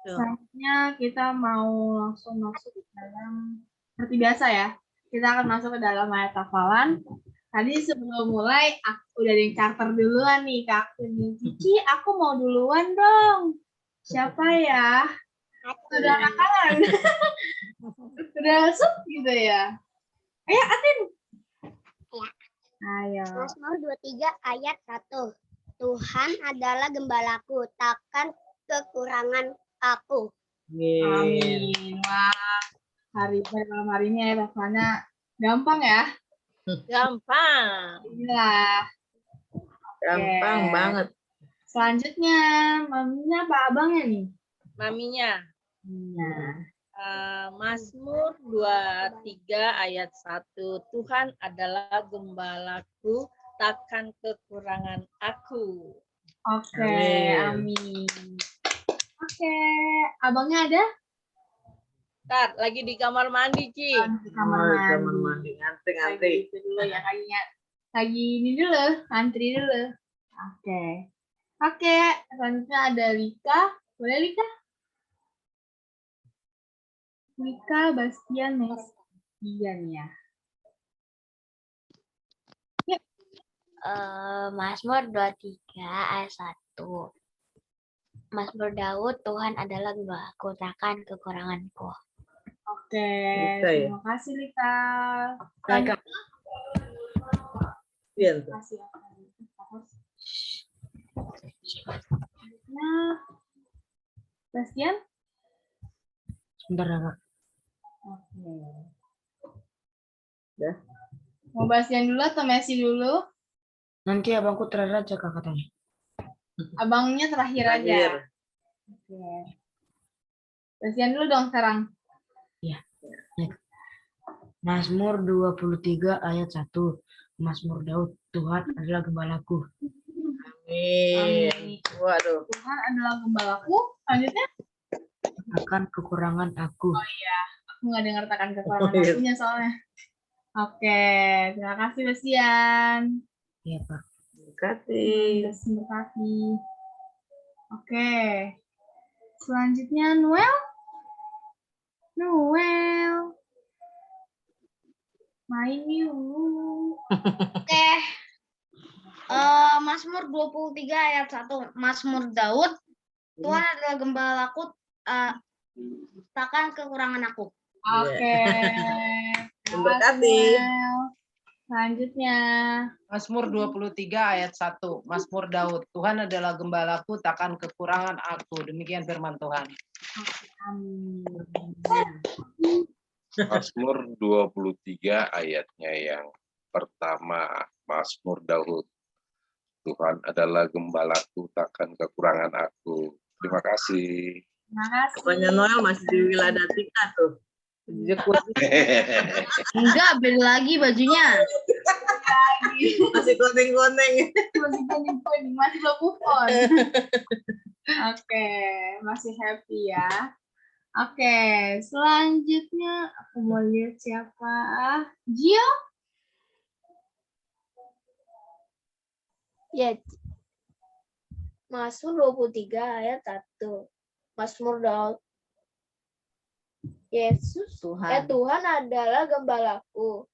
S1: Selanjutnya kita mau langsung masuk ke dalam, seperti biasa ya, kita akan masuk ke dalam ayat hafalan. Tadi sebelum mulai, aku udah di charter duluan nih, Kak. Cici, aku mau duluan dong. Siapa ya? Sudah hafalan. Sudah masuk gitu ya? Ayo, Atin. Ayo.
S4: Mazmur 23 ayat 1. Tuhan adalah gembalaku, takkan kekurangan aku.
S1: Amin. Wah, malam hari ini ayat hafalnya gampang ya?
S5: Gampang.
S1: Inilah.
S3: Gampang banget.
S1: Selanjutnya, maminya apa abangnya nih?
S5: Maminya.
S1: Nah.
S5: Mazmur 23 ayat 1. Tuhan adalah gembalaku, takkan kekurangan aku.
S1: Oke, amin. Oke, abangnya ada?
S5: Tar, lagi di kamar mandi, Ci.
S1: Di kamar mandi.
S3: Ngantri.
S1: Itu dulu ya, lagi ini dulu, antri dulu. Oke, selanjutnya ada Lika. Boleh Lika? Lika Bastian Mesian ya.
S4: Mazmur 23 ayat 1. Mazmur Daud, Tuhan adalah gembalaku, takkan kekuranganku.
S1: Oke, terima kasih Lika. Terima kasih. Nah, Bastian?
S2: Sebentar, Kak.
S1: Oke.
S3: Ya.
S1: Mau Bastian dulu atau Messi dulu?
S2: Nanti abangku terakhir aja, Kak, katanya.
S1: Abangnya terakhir aja. Oke. Bastian dulu dong sekarang.
S2: Iya. Mazmur 23 ayat 1. Mazmur Daud, Tuhan adalah gembalaku.
S3: Amin. Waduh.
S1: Tuhan adalah gembalaku. Lanjutnya?
S2: Takkan kekurangan aku.
S1: Oh iya, aku nggak dengar takkan kekurangan akunya soalnya. Oke, terima kasih Bastian.
S2: Iya, Pak.
S3: Terima
S1: kasih. Oke. Selanjutnya Noel. Main yuk.
S4: Oke. Mazmur 23 ayat 1. Mazmur Daud, Tuhan adalah gembalaku, takkan kekurangan aku.
S1: Oke.
S3: Terima kasih.
S1: Selanjutnya.
S6: Mazmur 23 ayat 1. Mazmur Daud, Tuhan adalah gembalaku, takkan kekurangan aku. Demikian firman Tuhan.
S1: Amin.
S7: Mazmur 23 ayatnya yang pertama, Mazmur Daud. Tuhan adalah gembalaku, takkan kekurangan aku. Terima kasih.
S1: Terima kasih.
S3: Pokoknya Noel masih di Wiladatika tuh. Jekut
S4: Enggak, beda lagi bajunya.
S3: masih koneng-koneng.
S1: Masih kuning, masih belum move on. Oke, masih happy ya. Oke, selanjutnya aku mau lihat siapa. Gio?
S8: Ya, Mazmur 23 ayat 1. Mazmur Daud. Yesus, Tuhan adalah gembalaku.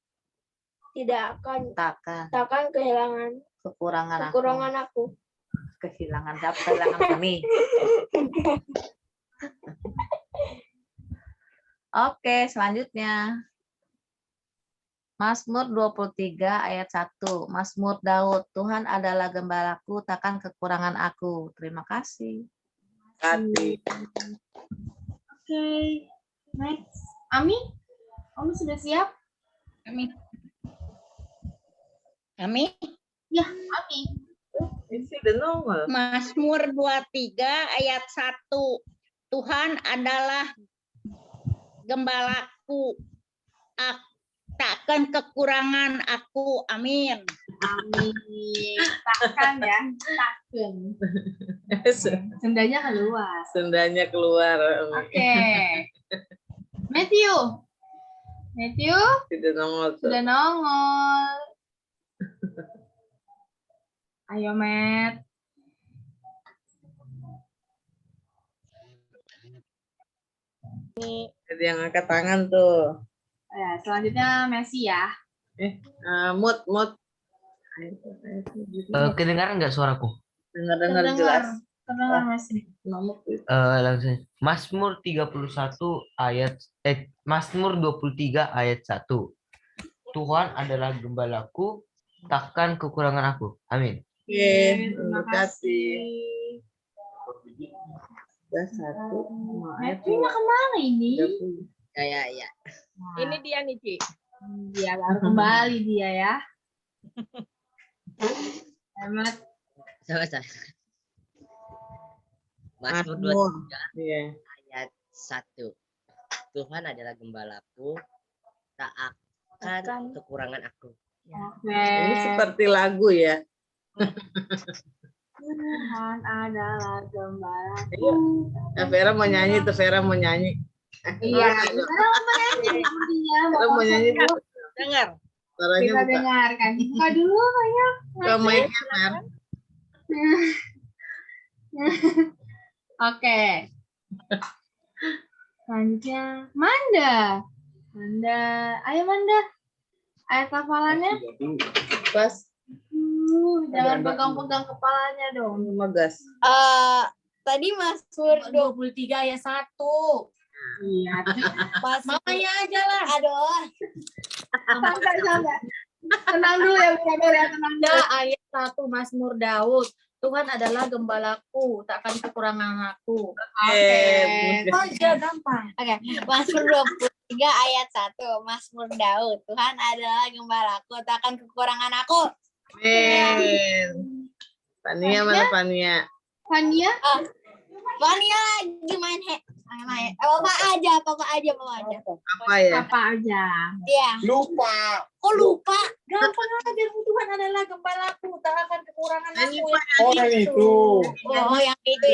S8: Tidak akan takkan kehilangan kekurangan aku.
S5: Kehilangan siapa? Kehilangan kami. Oke, selanjutnya. Mazmur 23 ayat 1. Mazmur Daud. Tuhan adalah gembalaku, takkan kekurangan aku. Terima kasih.
S3: Hati.
S1: Oke, next. Ami? Ami sudah siap?
S9: Kami
S1: Ya, Ami.
S3: Ini udah nongol.
S9: Mazmur 23 ayat 1. Tuhan adalah gembalaku. Takkan kekurangan aku. Amin.
S1: Amin. Takkan ya, takkan. Sendanya keluar.
S3: Sendanya keluar.
S1: Oke. Matthew. Matthew
S3: Sudah nongol tuh.
S1: sudah nongol. Ayo, Matt.
S3: Jadi yang angkat tangan tuh.
S1: Ya, selanjutnya Messi ya.
S3: Mut.
S2: Kedengaran nggak suaraku?
S3: Dengar jelas.
S1: Terdengar Messi.
S2: Langsung. Mazmur 31 ayat Mazmur 23 ayat 1. Tuhan adalah gembalaku, takkan kekurangan aku. Amin.
S3: Oke, terima kasih. Udah satu.
S1: Matthew-nya kemana ini?
S5: Ya. Ini dia nih, Ci.
S1: Dia baru kembali dia ya. Hemat.
S10: Sama-sama. Mazmur
S3: Mazmur.
S10: 23
S3: Iya.
S10: ayat 1. Tuhan adalah gembalaku, tak akan kekurangan aku.
S3: Ini seperti lagu ya.
S1: Tuhan adalah gembalaku.
S3: Vera mau nyanyi tuh, Vera mau nyanyi.
S1: Iya, Vera
S3: mau nyanyi tuh.
S5: Dengar.
S3: Suaranya
S1: kita
S3: buka.
S1: dengarkan. Buka dulu ya.
S3: Buka mic-nya, Fer.
S1: Oke. Selanjutnya Manda. Ayo Manda. Ayat hafalannya.
S3: Pas.
S1: Jangan pegang-pegang kepalanya dong.
S3: Megas.
S8: Tadi Mazmur
S9: 23 ayat 1.
S1: Iya.
S9: Mamanya aja lah.
S8: Aduh.
S1: Santai. Tenang dulu ya, Bu Kador ya, tenang dulu.
S9: Ayat 1 Mazmur Daud. Tuhan adalah gembalaku, takkan kekurangan aku.
S1: Oke.
S9: Gampang.
S8: Oke, Mazmur 23 ayat 1. Mazmur Daud. Tuhan adalah gembalaku, takkan kekurangan aku.
S3: Amin. Fania mana Fania?
S1: Fania?
S8: Fania lagi main Papa aja.
S3: Apa ya?
S1: Apa aja?
S8: Iya.
S9: Lupa.
S8: Kok lupa?
S9: Gampang aja, Tuhan adalah gembalaku, tak akan kekurangan aku.
S8: Oh, yang itu.
S1: Oh, yang itu.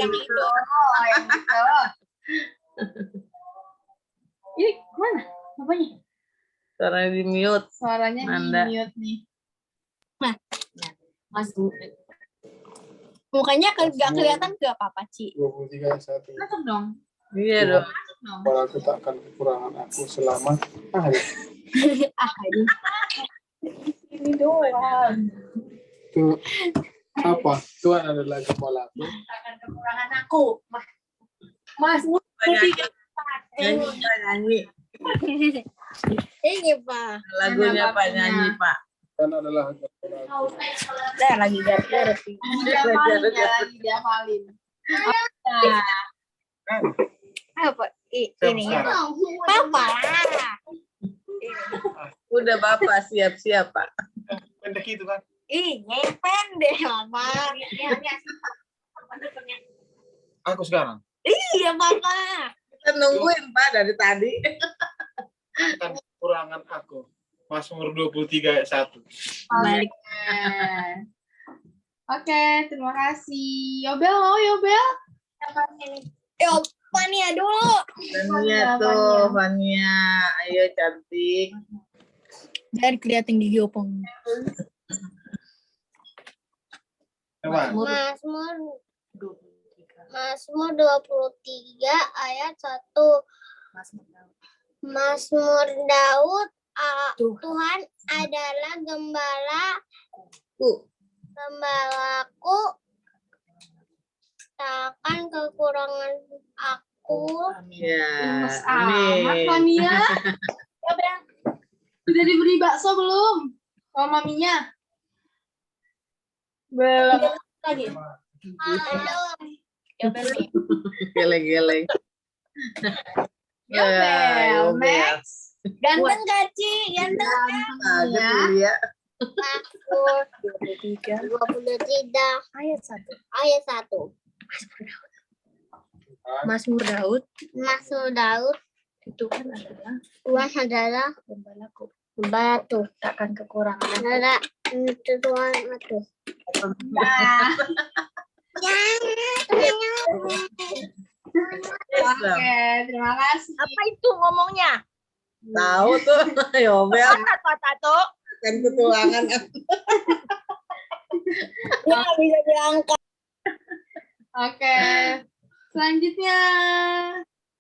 S1: Ini mana? Apanya?
S3: Suaranya di mute.
S1: Suaranya
S3: Manda.
S1: di mute nih.
S8: Mukanya nggak kelihatan ke apa-apa, Ci.
S11: 23 ayat 1.
S1: Masuk dong.
S3: Iya dong.
S11: Aku takkan kekurangan aku selama hari.
S1: Ini doang.
S11: Itu apa? Tuhan adalah gembalaku.
S9: Takkan kekurangan aku.
S1: Mazmur
S3: Nyanyi.
S8: Ini, Pak.
S3: Lagunya Pak nyanyi, Pak.
S11: Tuhan adalah gembalaku.
S8: Lagi garap.
S1: Dihafalin.
S8: Apa? Ini. Papa.
S3: Udah Bapak siap-siap, Pak.
S11: Pendek itu kan?
S8: Ih, ngepen deh, Mama.
S11: Aku sekarang.
S8: Iya, Mama.
S3: Kita nungguin Pak dari tadi.
S11: Akan kekurangan aku. Mazmur 23 ayat 1.
S8: Balik.
S1: Oke, terima kasih. Yobel mau Yobel?
S8: Yo, Fania dulu.
S3: Fania tuh, Fania. Ayo cantik.
S8: Biar kelihatan gigi opong.
S11: Coba.
S4: Mazmur 23 ayat 1. Mazmur Daud, Tuhan adalah gembalaku, takkan kekurangan aku.
S3: Ya,
S1: Mas amat,
S3: amin.
S1: Fania. Udah diberi bakso belum? Sama maminya? Belum. Lagi.
S3: Geleng-geleng.
S1: Yobel, next.
S8: Ganteng gak, Ci? Ganteng.
S3: Ada kuliah.
S4: Mazmur 23 ayat 1.
S9: Mazmur Daud,
S4: Mazmur Daud,
S9: Tuhan
S4: adalah
S9: gembalaku,
S4: gembalaku,
S9: takkan kekurangan.
S4: adalah Tuhan aku.
S1: Oke, terima kasih.
S8: Apa itu ngomongnya?
S3: Tahu tuh, Yobel.
S8: Tato.
S3: Kan ketulangan.
S4: Ya, bisa diangkat.
S1: Oke, selanjutnya.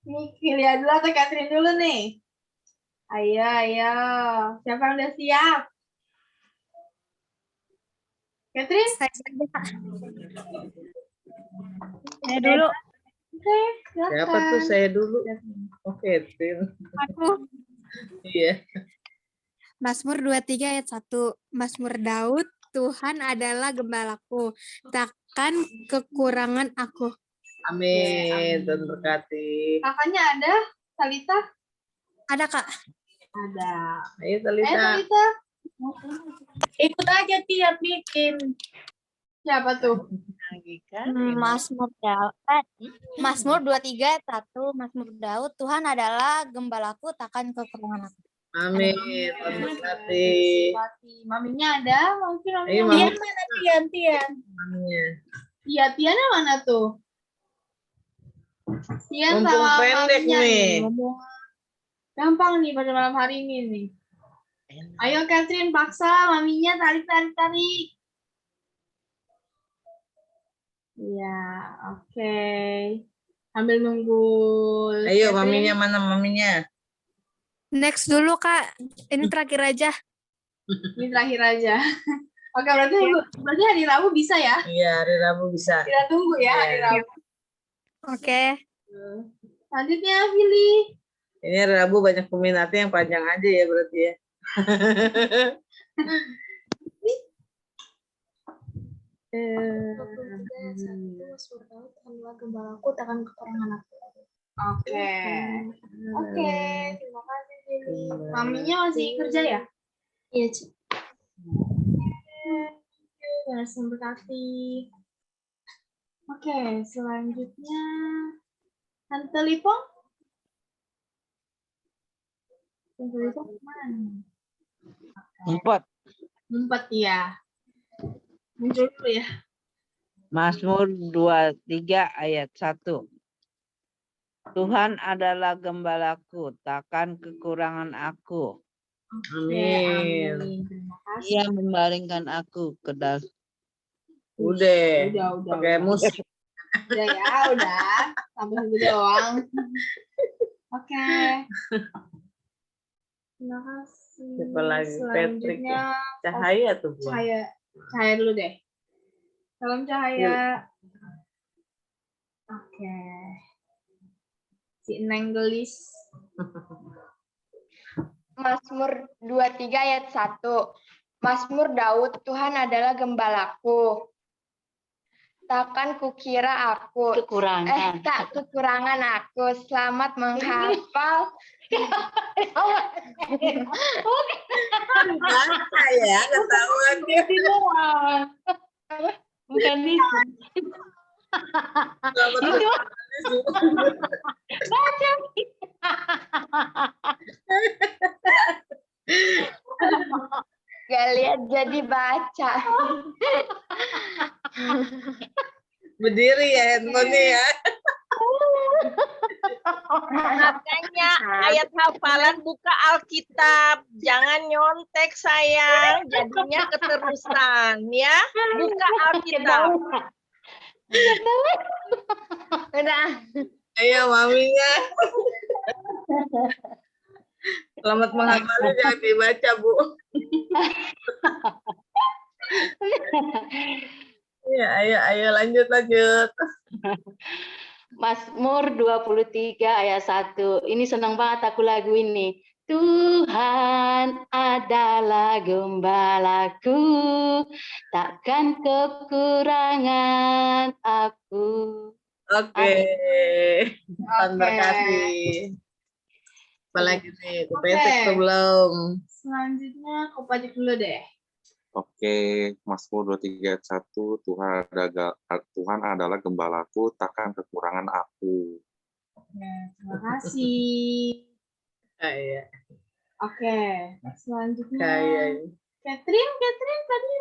S1: Nih, lihat dulu atau Catherine dulu nih. Ayo, ayo. Siapa yang udah siap? Catherine?
S8: Saya dulu.
S1: Oke, silakan.
S3: Siapa tuh saya dulu? Oke, Tin.
S8: Aku.
S3: Iya.
S12: Mazmur 23 ayat 1. Mazmur Daud, Tuhan adalah gembalaku, takkan kekurangan aku.
S3: Amin. Tuhan berkati.
S1: Kakaknya ada? Talita?
S12: Ada, Kak.
S1: Ada.
S3: Ayo,
S1: Ayo,
S3: Talita.
S1: Talita.
S9: Ikut aja tiap bikin.
S1: Siapa tuh?
S12: Mazmur 23 ayat 1. Mazmur Daud, Tuhan adalah gembalaku, takkan kekurangan aku.
S3: Amin. Tuhan berkati.
S1: Maminya ada? Mungkin
S3: Ayo,
S1: maminya.
S3: Mami.
S9: Mana Tian?
S3: Maminya.
S1: Iya, Tiana mana tuh? Tian
S3: Mumpung
S1: sama
S3: pendek
S1: maminya
S3: nih.
S1: ngomong. Gampang nih pada malam hari ini nih. Ayo Catherine, paksa maminya tarik. Iya, oke. Sambil nunggu.
S3: Ayo,
S1: Catherine.
S3: maminya mana maminya?
S12: Next dulu, Kak. Ini terakhir aja.
S1: Ini terakhir aja. Oke, berarti hari Rabu bisa ya?
S3: Iya, hari Rabu bisa.
S1: Kita tunggu ya hari
S3: Iya.
S1: Rabu.
S12: Oke.
S1: Selanjutnya, Billy.
S3: Ini hari Rabu banyak peminatnya yang panjang aja ya berarti ya.
S1: Oke. Oke, terima kasih Billy. Maminya masih kerja ya?
S12: Iya, Ci.
S1: Terima kasih. Oke, selanjutnya Tante Lipong. Tante Lipong mana?
S13: 4.
S1: Ya. Muncul dulu ya.
S13: Mazmur 23 ayat 1. Tuhan adalah gembalaku, takkan kekurangan aku.
S3: Amin.
S1: Terima kasih.
S13: Ia membaringkan aku ke dalam.
S3: Udah.
S1: Udah.
S3: Pakai musik.
S1: Udah ya, udah. Sampai situ doang. Oke. Terima kasih.
S3: Siapa lagi? Patrick
S1: Selanjutnya
S3: ya? Cahaya tuh. Bu.
S1: Cahaya dulu deh. Salam Cahaya. Oke. Si Neng gelis.
S14: Mazmur 23 ayat 1. Mazmur Daud, Tuhan adalah gembalaku. Takkan kukira aku kekurangan aku. Selamat menghafal
S3: baca ya, ketahuan dia.
S15: Bukan itu. Baca.
S14: Gak lihat jadi baca.
S3: Berdiri ya handphonenya ya.
S16: Makanya ayat hafalan buka Alkitab, jangan nyontek sayang, jadinya keterusan ya. Buka Alkitab.
S14: Udah.
S3: Ayo maminya. Selamat menghafalnya jangan dibaca, Bu. Ya, ayo lanjut.
S15: Mazmur 23 ayat 1. Ini senang banget aku lagu ini. Tuhan adalah gembalaku, takkan kekurangan aku.
S3: Oke. Terima kasih. Apalagi nih, kepetek tuh belum.
S1: Selanjutnya Kopajik dulu deh.
S7: Oke, Mazmur 23 ayat 1, Tuhan adalah gembalaku, takkan kekurangan aku.
S1: Oke, terima kasih.
S3: Iya.
S1: Oke, selanjutnya
S3: Kayak
S1: Catherine tadi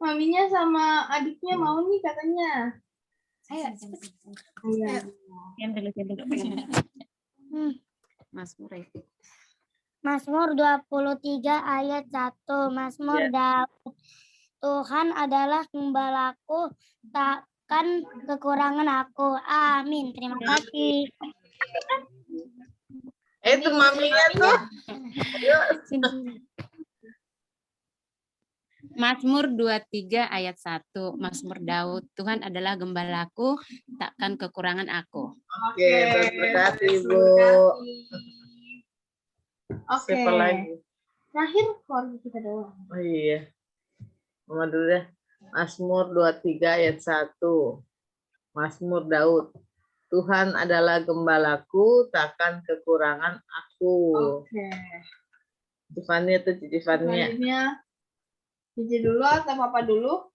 S1: maminya sama adiknya mau nih katanya. Ayo.
S12: Mazmur 23 ayat 1. Mazmur Daud. Tuhan adalah gembalaku, takkan kekurangan aku. Amin. Terima kasih.
S3: Itu maminya tuh.
S17: Mazmur 23 ayat 1. Mazmur Daud. Tuhan adalah gembalaku, takkan kekurangan aku.
S3: Oke, terima kasih, Bu.
S1: Oke.
S3: Siapa lagi?
S1: Terakhir keluarga kita doang.
S3: Oh iya. Mama dulu deh. Mazmur 23 ayat 1. Mazmur Daud. Tuhan adalah gembalaku, takkan kekurangan aku.
S1: Oke.
S3: Cici tuh Cici Fania.
S1: Cici dulu atau Papa dulu?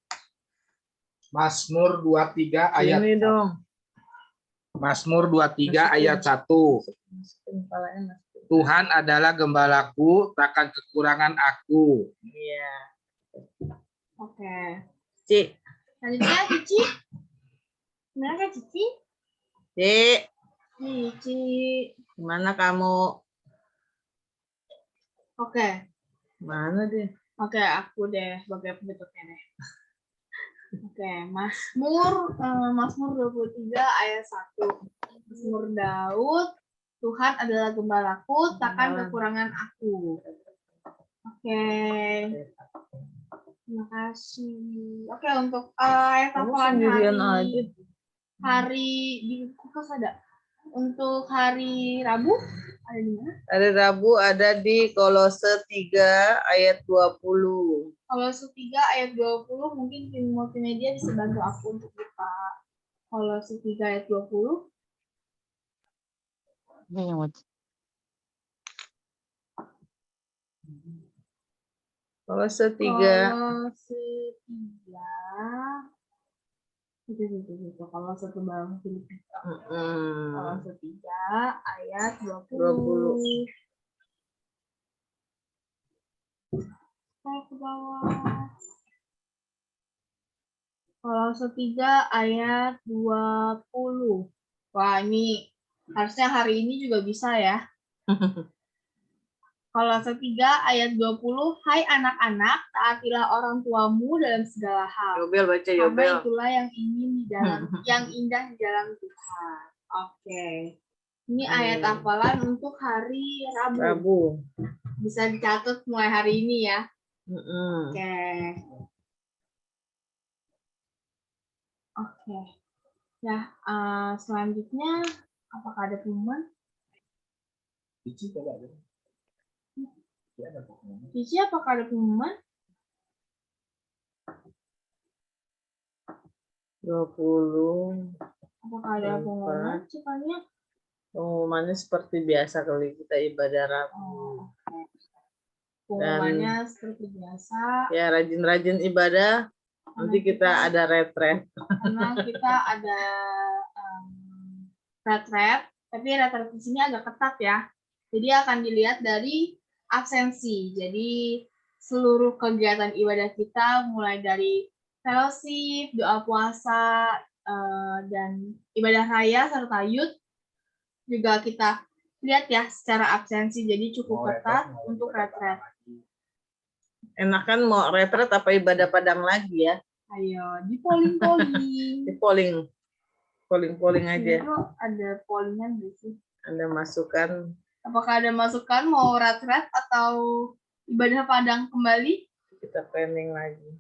S18: Mazmur 23 ayat.
S3: Ini dong.
S18: Mazmur 23 ayat 1. Tuhan adalah gembalaku, takkan kekurangan aku.
S3: Iya.
S1: Oke.
S3: Cici.
S1: Selanjutnya Cici. Gimana Kak Cici?
S3: Cici. Gimana kamu?
S1: Oke.
S3: Mana dia?
S1: Oke, aku deh sebagai penutupnya deh. Oke, Mazmur 23 ayat 1. Mazmur Daud. Tuhan adalah gembalaku, takkan kekurangan aku. Oke. Terima kasih. Oke, untuk ayat hafalan hari di kulkas ada. Untuk hari Rabu ada di mana?
S3: Hari Rabu ada di Kolose 3 ayat 20.
S1: Kolose 3 ayat 20 mungkin tim multimedia bisa bantu aku untuk buka Kolose 3 ayat 20.
S3: Kolose 3.
S1: Kolose 3. Itu. Kolose Bang Filipita. Kolose 3 ayat 20. Saya ke bawah. Kolose 3 ayat 20. Wah, ini harusnya hari ini juga bisa ya. Kolose 3 ayat 20, hai anak-anak, taatilah orang tuamu dalam segala hal.
S3: Yobel baca
S1: Karena
S3: Yobel.
S1: itulah yang yang indah di dalam Tuhan. Oke. Ini ayat hafalan untuk hari Rabu. Bisa dicatat mulai hari ini ya. Oke. Oke. Ya, selanjutnya apakah ada pengumuman? Cici, apakah ada pengumuman?
S3: 20.
S1: Apakah ada pengumuman? Cipanya?
S3: Pengumumannya seperti biasa kali kita ibadah Rabu.
S1: Pengumumannya seperti biasa.
S3: Ya, rajin-rajin ibadah. Nanti kita ada retret.
S1: Karena kita ada retret, tapi retret di sini agak ketat ya. Jadi akan dilihat dari absensi. Jadi seluruh kegiatan ibadah kita mulai dari fellowship, doa puasa, dan ibadah raya serta youth juga kita lihat ya secara absensi. Jadi cukup ketat untuk retret.
S3: Enakan mau retret apa ibadah padang lagi ya?
S1: Ayo, di polling.
S3: Di polling aja.
S1: Itu ada pollingan nggak sih?
S3: Ada masukan.
S1: Apakah ada masukan mau retret atau ibadah padang kembali?
S3: Kita planning lagi.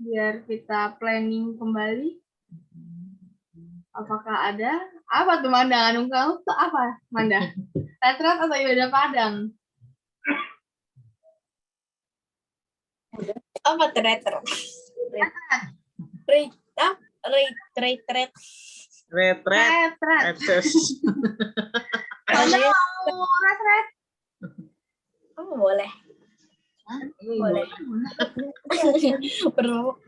S1: Biar kita planning kembali. Apakah ada? Apa tuh Manda? Kamu tuh apa, Manda? Retret atau ibadah padang?
S8: Apa tuh retret? Retret.
S1: Manda mau retret?
S8: Oh, boleh. Boleh. Perlu.
S14: Oh,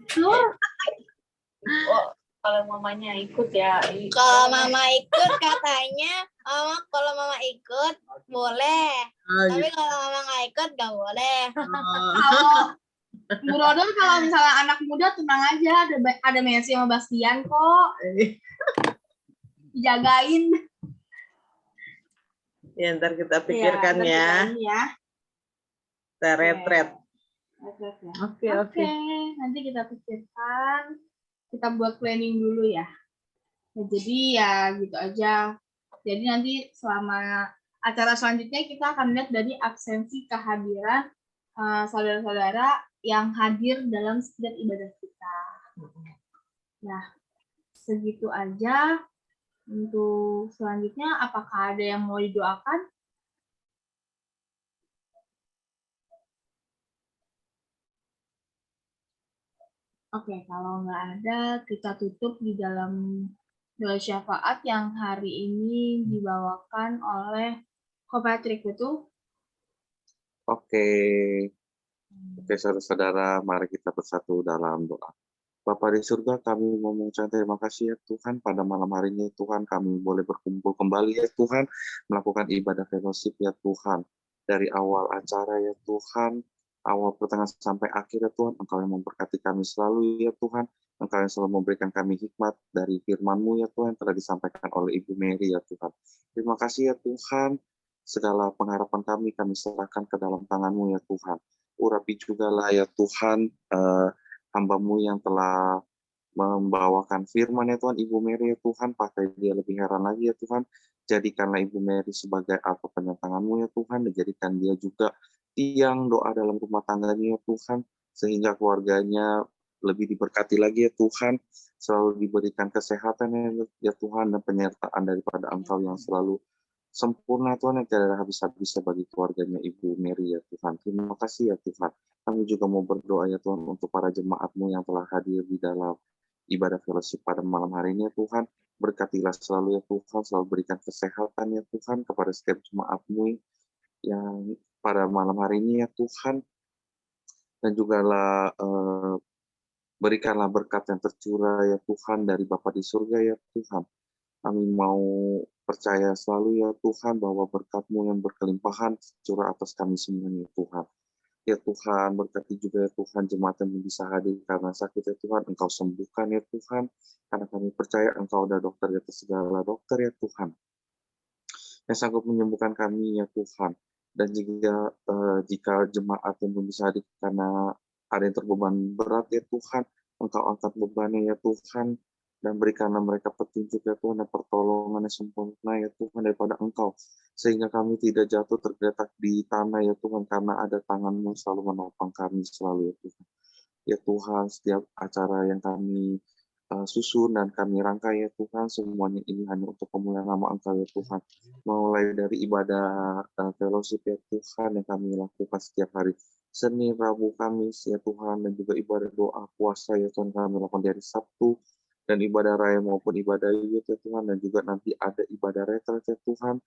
S14: kalau mamanya ikut ya.
S8: Kalau mama ikut katanya, kalau mama ikut boleh. Tapi kalau mama nggak ikut nggak boleh.
S1: Kalau Bu Rodon kalau misalnya anak muda tenang aja, ada Messi sama Bastian kok. Jagain.
S3: Ya, ntar kita pikirkan ya. Kita retret. Oke.
S1: Nanti kita pikirkan. Kita buat planning dulu ya. Jadi ya gitu aja. Jadi nanti selama acara selanjutnya kita akan lihat dari absensi kehadiran saudara-saudara yang hadir dalam setiap ibadah kita. Nah, segitu aja. Untuk selanjutnya, apakah ada yang mau didoakan? Oke, kalau nggak ada, kita tutup di dalam doa syafaat yang hari ini dibawakan oleh Ko Patrick, betul?
S7: Oke, saudara-saudara, mari kita bersatu dalam doa. Bapa di surga, kami mau mengucapkan terima kasih ya Tuhan, pada malam hari ini Tuhan kami boleh berkumpul kembali ya Tuhan, melakukan ibadah fellowship ya Tuhan. Dari awal acara ya Tuhan, awal pertengahan sampai akhir ya Tuhan, Engkau yang memberkati kami selalu ya Tuhan, Engkau yang selalu memberikan kami hikmat dari firman-Mu ya Tuhan, telah disampaikan oleh Ibu Mary ya Tuhan. Terima kasih ya Tuhan, segala pengharapan kami serahkan ke dalam tangan-Mu ya Tuhan. Urapi juga lah ya Tuhan, hamba-Mu yang telah membawakan firman ya Tuhan, Ibu Mary ya Tuhan, pakai dia lebih heran lagi ya Tuhan, jadikanlah Ibu Mary sebagai apa penyentangan-Mu ya Tuhan, dan jadikan dia juga tiang doa dalam rumah tangganya ya Tuhan, sehingga keluarganya lebih diberkati lagi ya Tuhan, selalu diberikan kesehatan ya Tuhan, dan penyertaan daripada Engkau yang selalu sempurna Tuhan, yang tidak ada habis-habisnya bagi keluarganya Ibu Mary ya Tuhan. Terima kasih ya Tuhan. Kami juga mau berdoa ya Tuhan untuk para jemaat-Mu yang telah hadir di dalam ibadah fellowship pada malam hari ini ya Tuhan. Berkatilah selalu ya Tuhan, selalu berikan kesehatan ya Tuhan kepada setiap jemaat-Mu yang pada malam hari ini ya Tuhan. Dan juga berikanlah berkat yang tercurah ya Tuhan dari Bapa di surga ya Tuhan. Kami mau percaya selalu ya Tuhan bahwa berkat-Mu yang berkelimpahan curah atas kami semuanya ya Tuhan. Ya Tuhan, berkati juga ya Tuhan jemaat yang bisa hadir karena sakit ya Tuhan, Engkau sembuhkan ya Tuhan, karena kami percaya Engkau ada dokter di atas segala dokter ya Tuhan, yang sanggup menyembuhkan kami ya Tuhan. Dan juga jika jemaat yang belum bisa hadir karena ada yang terbeban berat ya Tuhan, Engkau angkat bebannya ya Tuhan, dan berikanlah mereka petunjuk ya Tuhan, dan pertolongan yang sempurna ya Tuhan daripada Engkau, sehingga kami tidak jatuh tergeletak di tanah ya Tuhan, karena ada tangan-Mu selalu menopang kami selalu ya Tuhan. Ya Tuhan, setiap acara yang kami susun dan kami rangkai ya Tuhan, semuanya ini hanya untuk kemuliaan nama Engkau ya Tuhan. Mulai dari ibadah fellowship ya Tuhan yang kami lakukan setiap hari Senin, Rabu, Kamis ya Tuhan, dan juga ibadah doa puasa ya Tuhan kami lakukan dari Sabtu, dan ibadah raya maupun ibadah youth ya Tuhan, dan juga nanti ada ibadah retret ya Tuhan,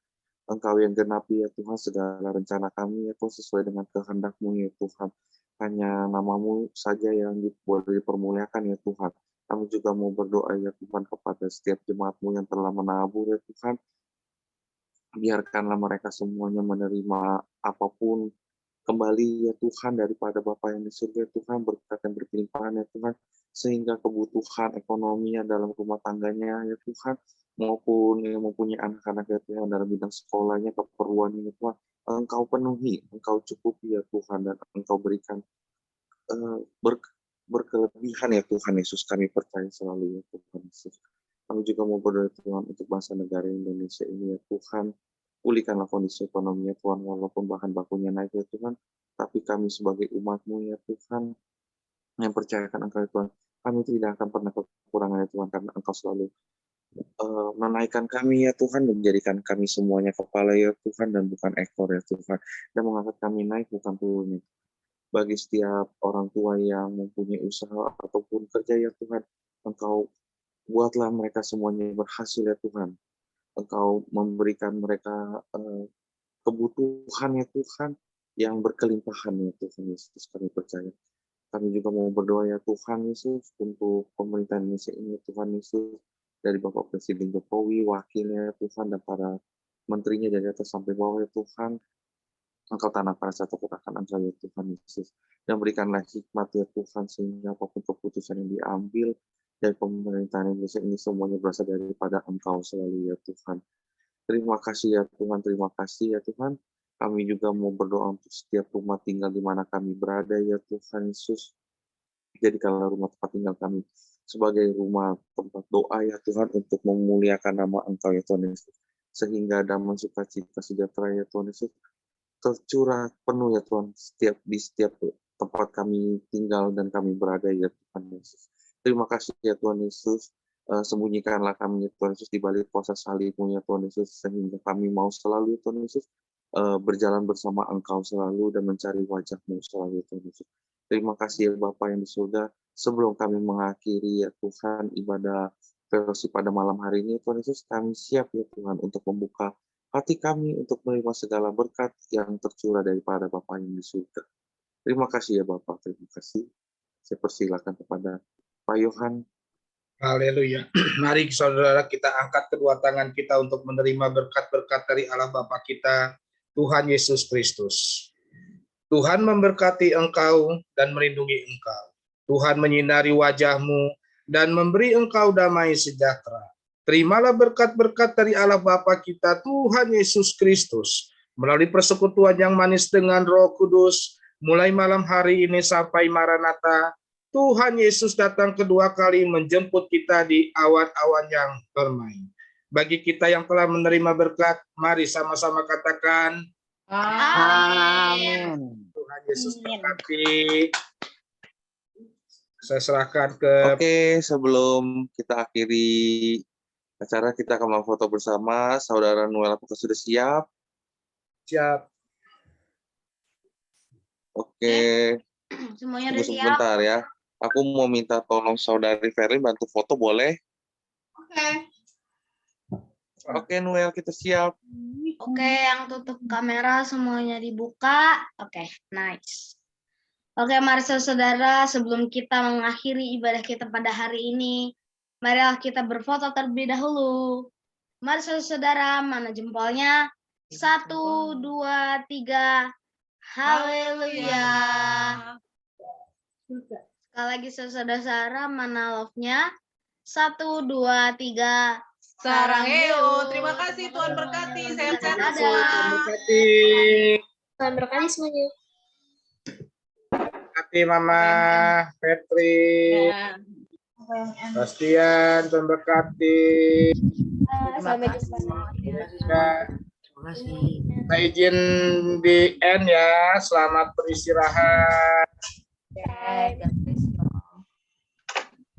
S7: Engkau yang genapi ya Tuhan segala rencana kami ya Tuhan sesuai dengan kehendak-Mu ya Tuhan. Hanya nama-Mu saja yang boleh dipermuliakan ya Tuhan. Kami juga mau berdoa ya Tuhan kepada setiap jemaat-Mu yang telah menabur ya Tuhan. Biarkanlah mereka semuanya menerima apapun kembali ya Tuhan daripada Bapa yang di surga ya Tuhan, berkat dan berkelimpahan ya Tuhan, sehingga kebutuhan ekonominya dalam rumah tangganya ya Tuhan, maupun yang mempunyai anak-anak ya Tuhan dalam bidang sekolahnya, keperluannya ya Tuhan, Engkau penuhi, Engkau cukupi ya Tuhan, dan Engkau berikan berkelebihan ya Tuhan Yesus, kami percaya selalu ya Tuhan Yesus. Kami juga mau berdoa Tuhan untuk bangsa negara Indonesia ini ya Tuhan, pulihkanlah kondisi ekonominya Tuhan, walaupun bahan bakunya naik ya Tuhan, tapi kami sebagai umat-Mu ya Tuhan, yang percayakan Engkau ya Tuhan, kami tidak akan pernah kekurangan ya Tuhan, karena Engkau selalu menaikkan kami ya Tuhan, menjadikan kami semuanya kepala ya Tuhan, dan bukan ekor ya Tuhan, dan mengangkat kami naik bukan turun. Bagi setiap orang tua yang mempunyai usaha ataupun kerja ya Tuhan, Engkau buatlah mereka semuanya berhasil ya Tuhan. Engkau memberikan mereka kebutuhan ya Tuhan yang berkelimpahan ya Tuhan Yesus, kami percaya. Kami juga mau berdoa ya Tuhan Yesus untuk pemerintah Indonesia ini Tuhan Yesus, dari Bapak Presiden Jokowi, wakilnya Tuhan, dan para menterinya dari atas sampai bawah ya Tuhan. Engkau tanamkan satu ketakan Engkau ya Tuhan Yesus, dan berikanlah hikmat ya Tuhan, sehingga apapun keputusan yang diambil dari pemerintahan Indonesia ini semuanya berasal daripada Engkau selalu ya Tuhan. Terima kasih ya Tuhan, terima kasih ya Tuhan. Kami juga mau berdoa untuk setiap rumah tinggal di mana kami berada ya Tuhan Yesus. Jadikanlah rumah tempat tinggal kami sebagai rumah tempat doa ya Tuhan, untuk memuliakan nama Engkau ya Tuhan Yesus. Sehingga damai sukacita sejahtera ya Tuhan Yesus tercurah penuh ya Tuhan di setiap tempat kami tinggal dan kami berada ya Tuhan Yesus. Terima kasih ya Tuhan Yesus. Sembunyikanlah kami ya Tuhan Yesus di balik kuasa salib-Mu ya Tuhan Yesus, sehingga kami mau selalu ya Tuhan Yesus berjalan bersama Engkau selalu dan mencari wajah-Mu selalu ya Tuhan Yesus. Terima kasih ya Bapa yang di surga. Sebelum kami mengakhiri ya Tuhan ibadah fellowship pada malam hari ini Tuhan Yesus, kami siap ya Tuhan untuk membuka hati kami untuk menerima segala berkat yang tercurah daripada Bapa yang di surga. Terima kasih ya Bapa, terima kasih. Saya persilakan kepada Pak Yohan.
S18: Haleluya. Mari saudara kita angkat kedua tangan kita untuk menerima berkat-berkat dari Allah Bapa kita, Tuhan Yesus Kristus. Tuhan memberkati engkau dan melindungi engkau. Tuhan menyinari wajah-Mu dan memberi engkau damai sejahtera. Terimalah berkat-berkat dari Allah Bapa kita, Tuhan Yesus Kristus, melalui persekutuan yang manis dengan Roh Kudus, mulai malam hari ini sampai Maranatha. Tuhan Yesus datang kedua kali menjemput kita di awan-awan yang permai. Bagi kita yang telah menerima berkat, mari sama-sama katakan,
S13: Amin.
S18: Tuhan Yesus berkati. Saya serahkan ke...
S7: Oke, sebelum kita akhiri acara, kita akan foto bersama. Saudara Noel, apakah sudah siap?
S18: Siap.
S7: Oke.
S4: Semuanya
S7: Tunggu
S4: udah siap.
S7: sebentar ya. Aku mau minta tolong Saudari Verlin bantu foto, boleh?
S4: Oke.
S7: Oke, Noel, kita siap.
S4: Oke, yang tutup kamera semuanya dibuka. Oke, nice. Oke, mari saudara, sebelum kita mengakhiri ibadah kita pada hari ini, marilah kita berfoto terlebih dahulu. Mari saudara, mana jempolnya? 1, 2, 3. Haleluya. Sekali lagi saudara, mana love-nya? 1, 2, 3.
S6: Sarangeo. Terima kasih, Tuhan berkati. Sehat-sehat semua.
S8: Tuhan berkati semuanya.
S18: Terima kasih Mama Petri. Bastian, Tuhan berkati.
S8: Sampai jumpa.
S18: Saya izin di end ya. Selamat beristirahat.
S8: Ya.